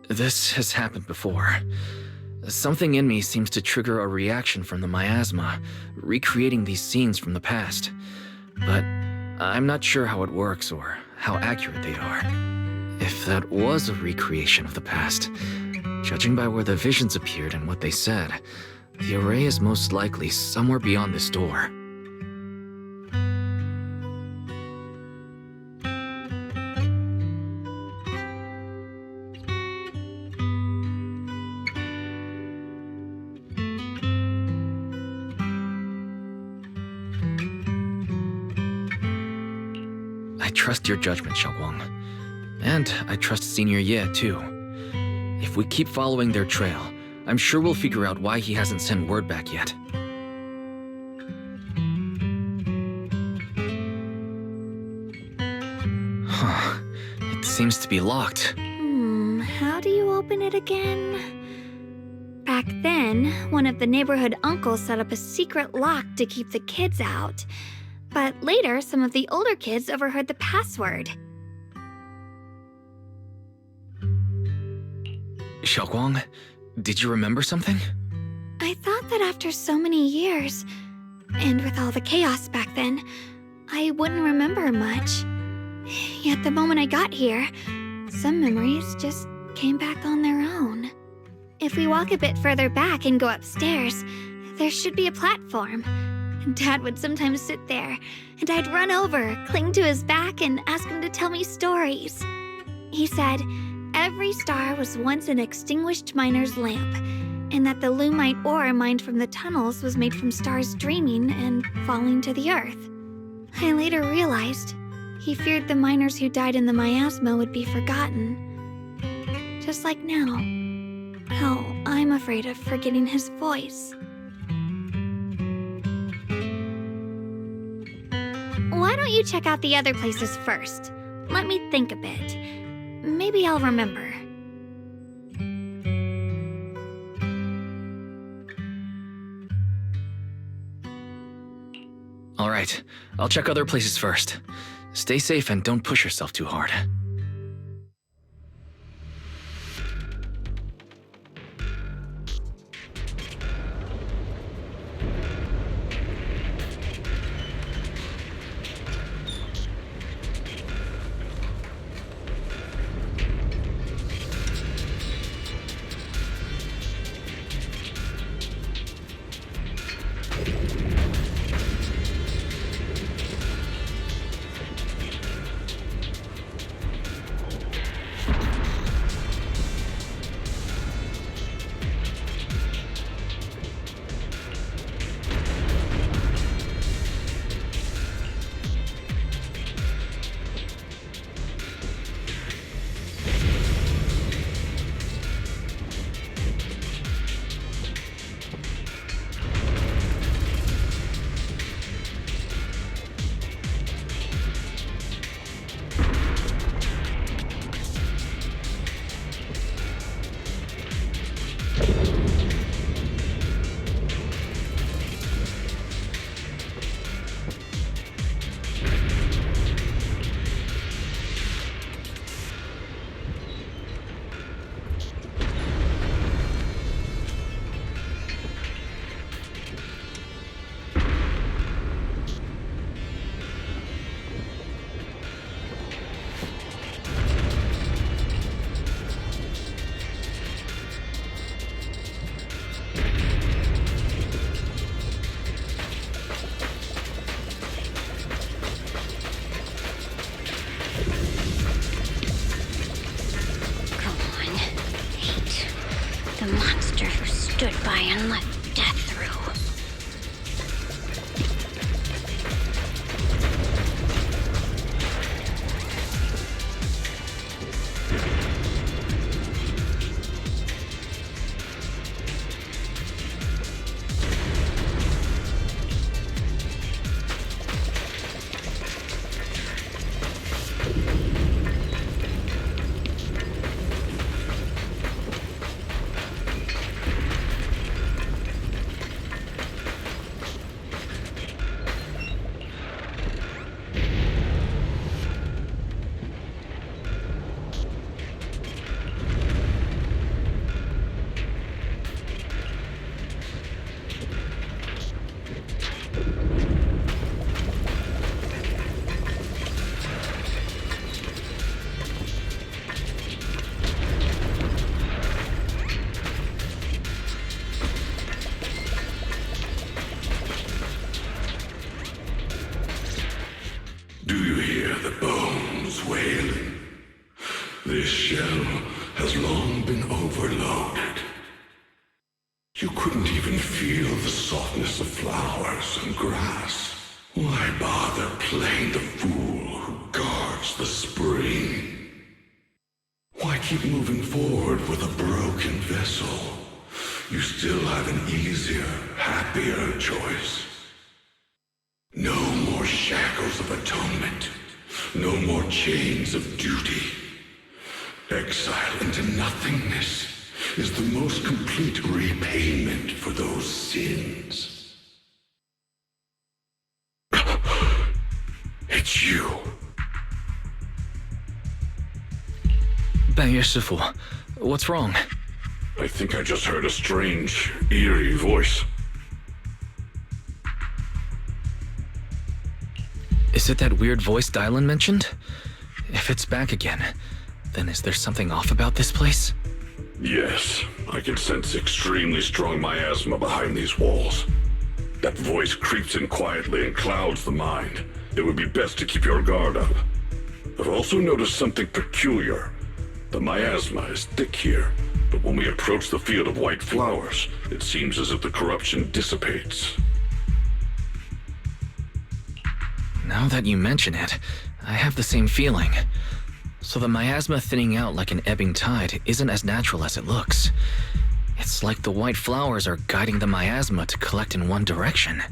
Speaker 2: This has happened before. Something in me seems to trigger a reaction from the miasma, recreating these scenes from the past. But I'm not sure how it works or how accurate they are. If that was a recreation of the past, judging by where the visions appeared and what they said, the array is most likely somewhere beyond this door. I trust your judgment, Xiaoguang. And I trust Senior Ye, too. If we keep following their trail, I'm sure we'll figure out why he hasn't sent word back yet. Huh. It seems to be locked.
Speaker 6: How do you open it again? Back then, one of the neighborhood uncles set up a secret lock to keep the kids out. But later, some of the older kids overheard the password.
Speaker 2: Xiaoguang, Did you remember something?
Speaker 6: I thought that after so many years, and with all the chaos back then, I wouldn't remember much. Yet the moment I got here, some memories just came back on their own. If we walk a bit further back and go upstairs, there should be a platform. Dad would sometimes sit there, and I'd run over, cling to his back, and ask him to tell me stories. He said every star was once an extinguished miner's lamp, and that the lumite ore mined from the tunnels was made from stars dreaming and falling to the earth. I later realized he feared the miners who died in the miasma would be forgotten. Just like now, how I'm afraid of forgetting his voice. Why don't you check out the other places first? Let me think a bit. Maybe I'll remember.
Speaker 2: All right, I'll check other places first. Stay safe and don't push yourself too hard.
Speaker 9: The monster who stood by and let death through.
Speaker 4: Do you hear the bones wailing? This shell has long been overloaded. You couldn't even feel the softness of flowers and grass. Why bother playing the fool who guards the spring? Why keep moving forward with a broken vessel? You still have an easier, happier choice. No more shackles of atonement. No more chains of duty. Exile into nothingness is the most complete repayment for those sins. It's you.
Speaker 2: 半月师傅, what's wrong?
Speaker 4: I think I just heard a strange, eerie voice.
Speaker 2: Is it that weird voice Dylan mentioned? If it's back again, then is there something off about this place?
Speaker 4: Yes, I can sense extremely strong miasma behind these walls. That voice creeps in quietly and clouds the mind. It would be best to keep your guard up. I've also noticed something peculiar. The miasma is thick here, but when we approach the field of white flowers, it seems as if the corruption dissipates.
Speaker 2: Now that you mention it, I have the same feeling. So the miasma thinning out like an ebbing tide isn't as natural as it looks. It's like the white flowers are guiding the miasma to collect in one direction.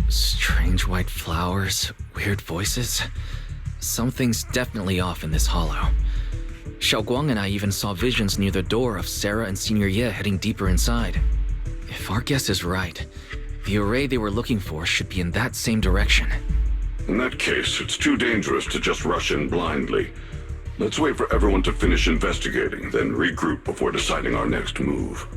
Speaker 2: Strange white flowers, weird voices. Something's definitely off in this hollow. Xiaoguang and I even saw visions near the door of Sarah and Senior Ye heading deeper inside. If our guess is right, the array they were looking for should be in that same direction.
Speaker 4: In that case, it's too dangerous to just rush in blindly. Let's wait for everyone to finish investigating, then regroup before deciding our next move.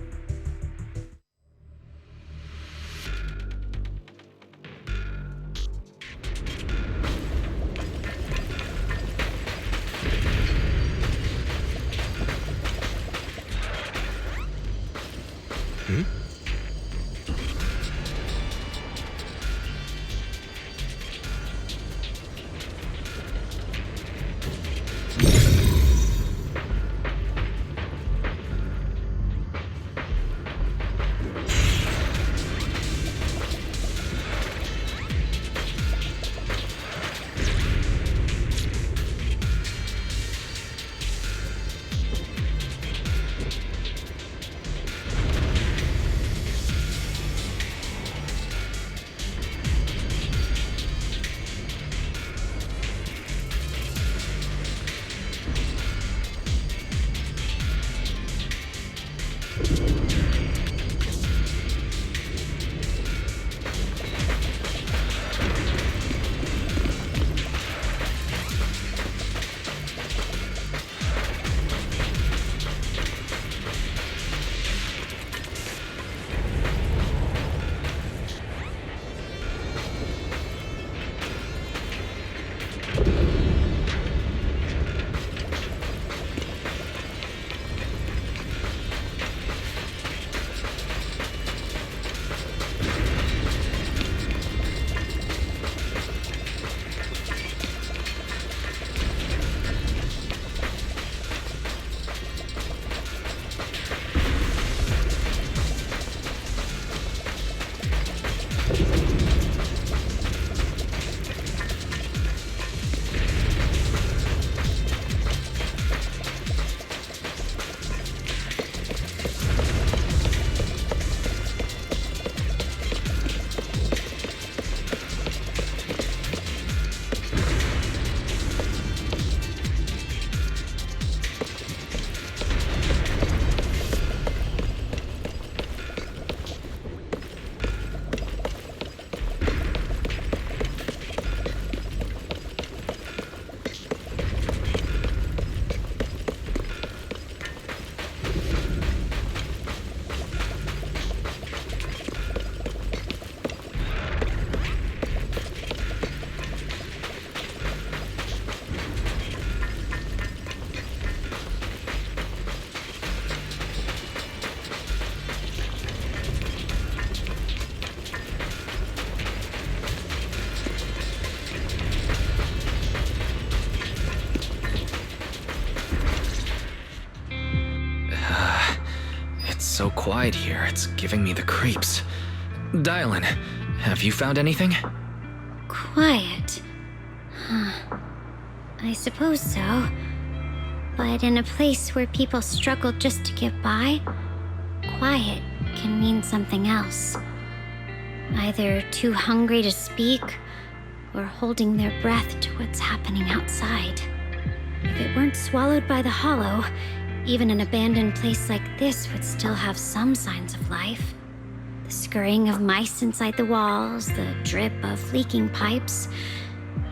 Speaker 2: So quiet here, it's giving me the creeps. Dylan, have you found anything?
Speaker 9: Quiet. I suppose so. But in a place where people struggle just to get by, quiet can mean something else. Either too hungry to speak, or holding their breath to what's happening outside. If it weren't swallowed by the hollow, even an abandoned place like this would still have some signs of life. The scurrying of mice inside the walls, the drip of leaking pipes,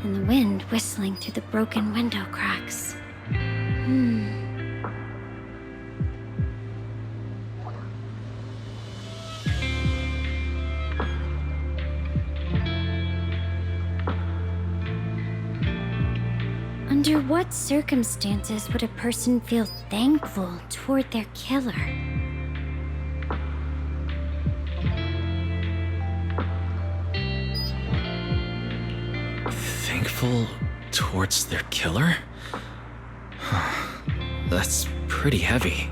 Speaker 9: and the wind whistling through the broken window cracks. Under what circumstances would a person feel thankful toward their killer?
Speaker 2: Thankful towards their killer? That's pretty heavy.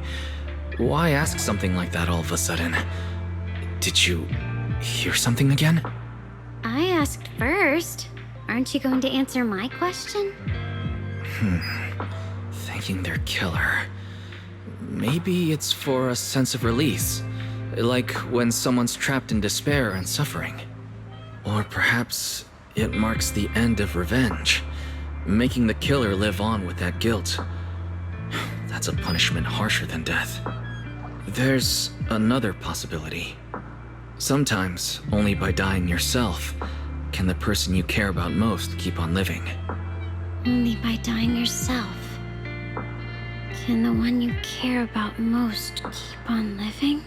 Speaker 2: Why ask something like that all of a sudden? Did you hear something again?
Speaker 9: I asked first. Aren't you going to answer my question?
Speaker 2: Thanking their killer. Maybe it's for a sense of release. Like when someone's trapped in despair and suffering. Or perhaps it marks the end of revenge, making the killer live on with that guilt. That's a punishment harsher than death. There's another possibility. Sometimes, only by dying yourself, can the person you care about most keep on living.
Speaker 9: Only by dying yourself can the one you care about most keep on living?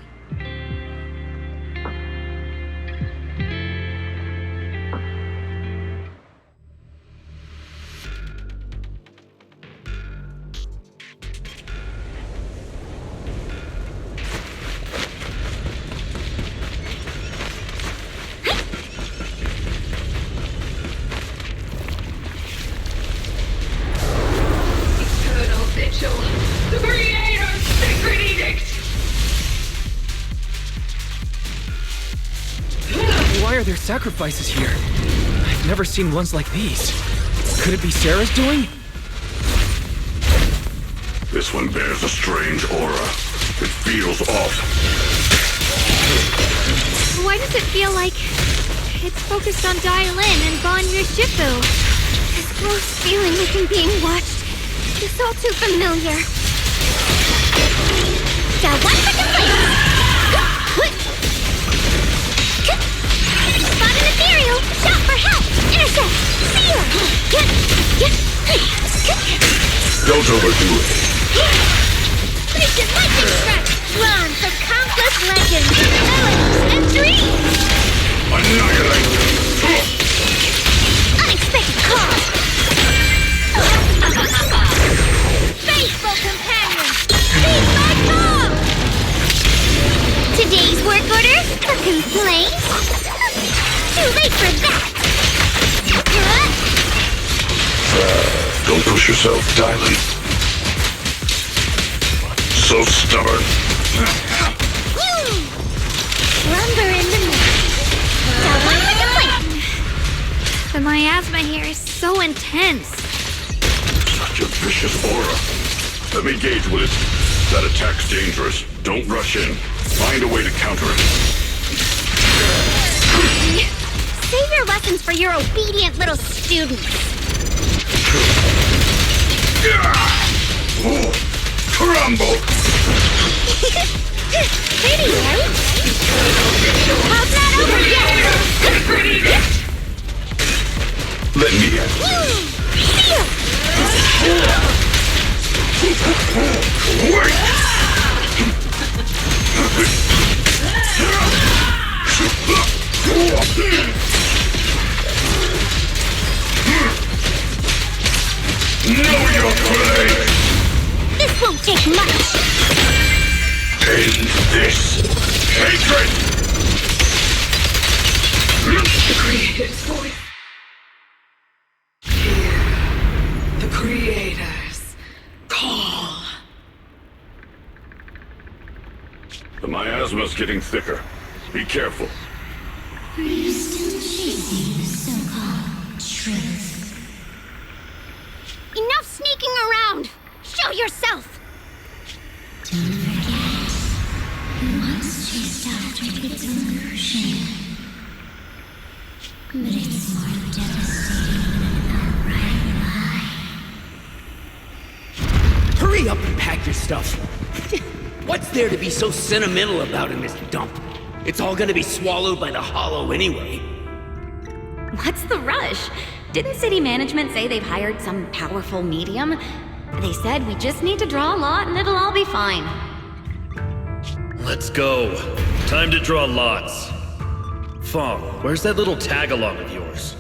Speaker 21: The Creator's sacred edict!
Speaker 2: Why are there sacrifices here? I've never seen ones like these. Could it be Sarah's doing?
Speaker 4: This one bears a strange aura. It feels off.
Speaker 6: Why does it feel like it's focused on Dial-In and Banyu Shifu?
Speaker 9: This close feeling like I'm being watched. It's all too familiar. Got one second, please. Spot an ethereal. Shout for help. Intercept. Seal.
Speaker 4: Don't overdo it.
Speaker 9: Recent lightning strike. Drawn from countless legends, melodies, and dreams.
Speaker 4: Annihilate.
Speaker 9: Unexpected call. Faithful companions, heed my call! Today's work order? A complaint? Too late for that!
Speaker 4: Don't push yourself, Diley. So stubborn.
Speaker 9: Lumber in the night. Got one for complaint!
Speaker 6: The miasma here is so intense.
Speaker 4: Such a vicious aura. Let me gauge what it's... That attack's dangerous. Don't rush in. Find a way to counter it.
Speaker 9: Save your lessons for your obedient little students.
Speaker 4: Crumble!
Speaker 9: Pretty, right? How's that over yet?
Speaker 4: Let me in. Wait! Know your place!
Speaker 9: This won't take much.
Speaker 4: End this hatred!
Speaker 21: The Creator's voice. Hear the Creator's call.
Speaker 4: The miasma's getting thicker. Be careful.
Speaker 9: Are you still chasing the so-called truth? Enough sneaking around! Show yourself! Don't forget, who once chased after its illusion. But it's more devastating than an outright lie.
Speaker 10: Hurry up and pack your stuff. What's there to be so sentimental about in this dump? It's all gonna be swallowed by the hollow anyway.
Speaker 24: What's the rush? Didn't city management say they've hired some powerful medium? They said we just need to draw a lot and it'll all be fine.
Speaker 11: Let's go. Time to draw lots. Fong, where's that little tag-along of yours?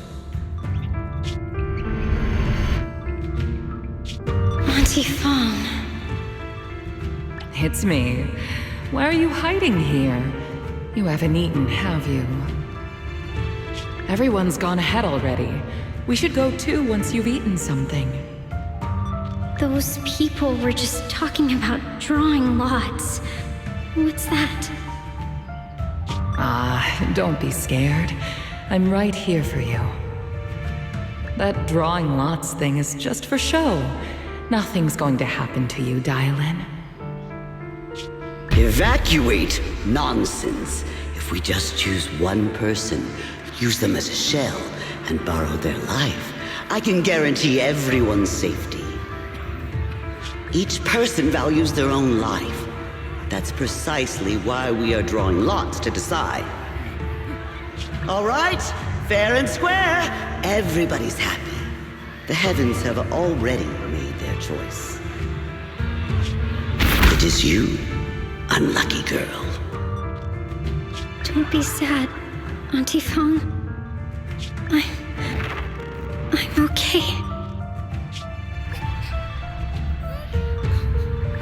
Speaker 9: Auntie Fong.
Speaker 5: It's me. Why are you hiding here? You haven't eaten, have you? Everyone's gone ahead already. We should go too once you've eaten something.
Speaker 9: Those people were just talking about drawing lots. What's that?
Speaker 5: Don't be scared. I'm right here for you. That drawing lots thing is just for show. Nothing's going to happen to you, Dylan.
Speaker 3: Evacuate? Nonsense. If we just choose one person, use them as a shell, and borrow their life, I can guarantee everyone's safety. Each person values their own life. That's precisely why we are drawing lots to decide. All right, fair and square. Everybody's happy. The heavens have already made their choice. It is you, unlucky girl.
Speaker 9: Don't be sad, Auntie Fong. I'm okay.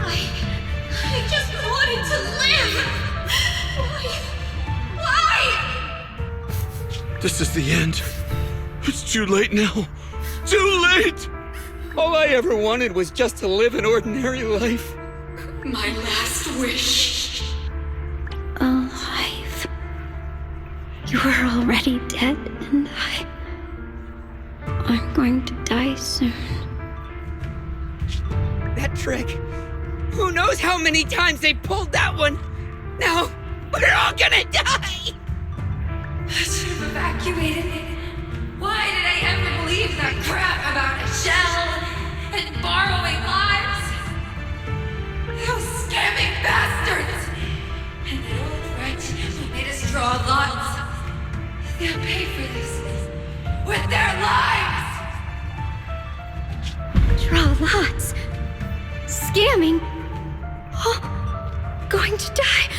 Speaker 19: I just wanted to live! Why?
Speaker 1: This is the end. It's too late now. Too late! All I ever wanted was just to live an ordinary life.
Speaker 22: My last wish.
Speaker 9: Alive. You were already dead, and I'm going to die soon.
Speaker 10: That trick. Who knows how many times they pulled that one? Now, we're all gonna die!
Speaker 22: I should have evacuated. Why did I ever believe that crap about a shell and borrowing lives? Those scamming bastards! And that old wretch who made us draw lots. They'll pay for this with their lives!
Speaker 9: Draw lots. Scamming. Oh, going to die.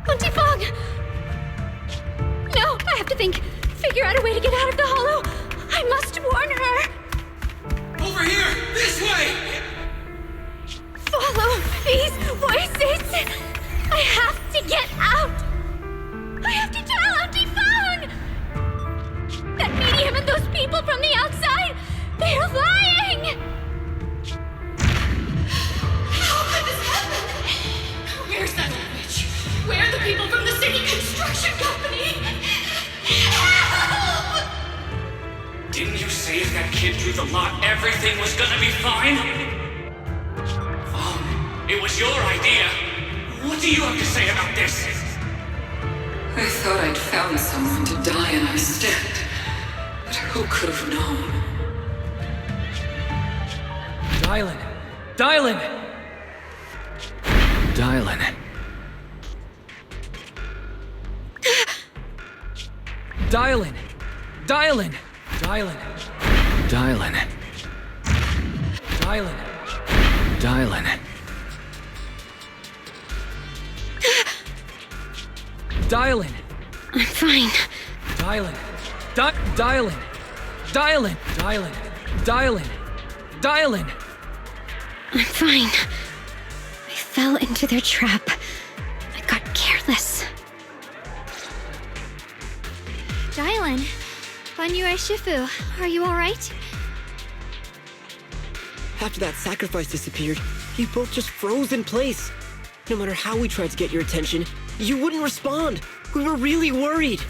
Speaker 9: Auntie Fong! No, I have to think. Figure out a way to get out of the hollow. I must warn her.
Speaker 10: Over here! This way!
Speaker 9: Follow these voices. I have to get out. I have to tell Auntie Fong. That medium and those people from the outside, they're lying.
Speaker 22: How could this happen? Where's that witch? Where are the people from the city construction company? Help!
Speaker 20: Didn't you say if that kid drew the lot, everything was gonna be fine? It was your idea. What do you have to say about this?
Speaker 22: I thought I'd found someone to die in our stead. But who could have known?
Speaker 5: Dylan! Dylan!
Speaker 2: Dylan.
Speaker 5: Dylan! Dylan! Dylan!
Speaker 2: Dylan.
Speaker 5: Dylan!
Speaker 2: Dylan.
Speaker 5: Dylan!
Speaker 9: I'm fine.
Speaker 5: Dylan! Dylan! Dylan! Dylan! Dylan! Dylan!
Speaker 9: I'm fine. I fell into their trap. I got careless.
Speaker 6: Dylan, Banyue Shifu, are you alright?
Speaker 13: After that sacrifice disappeared, you both just froze in place. No matter how we tried to get your attention, you wouldn't respond. We were really worried.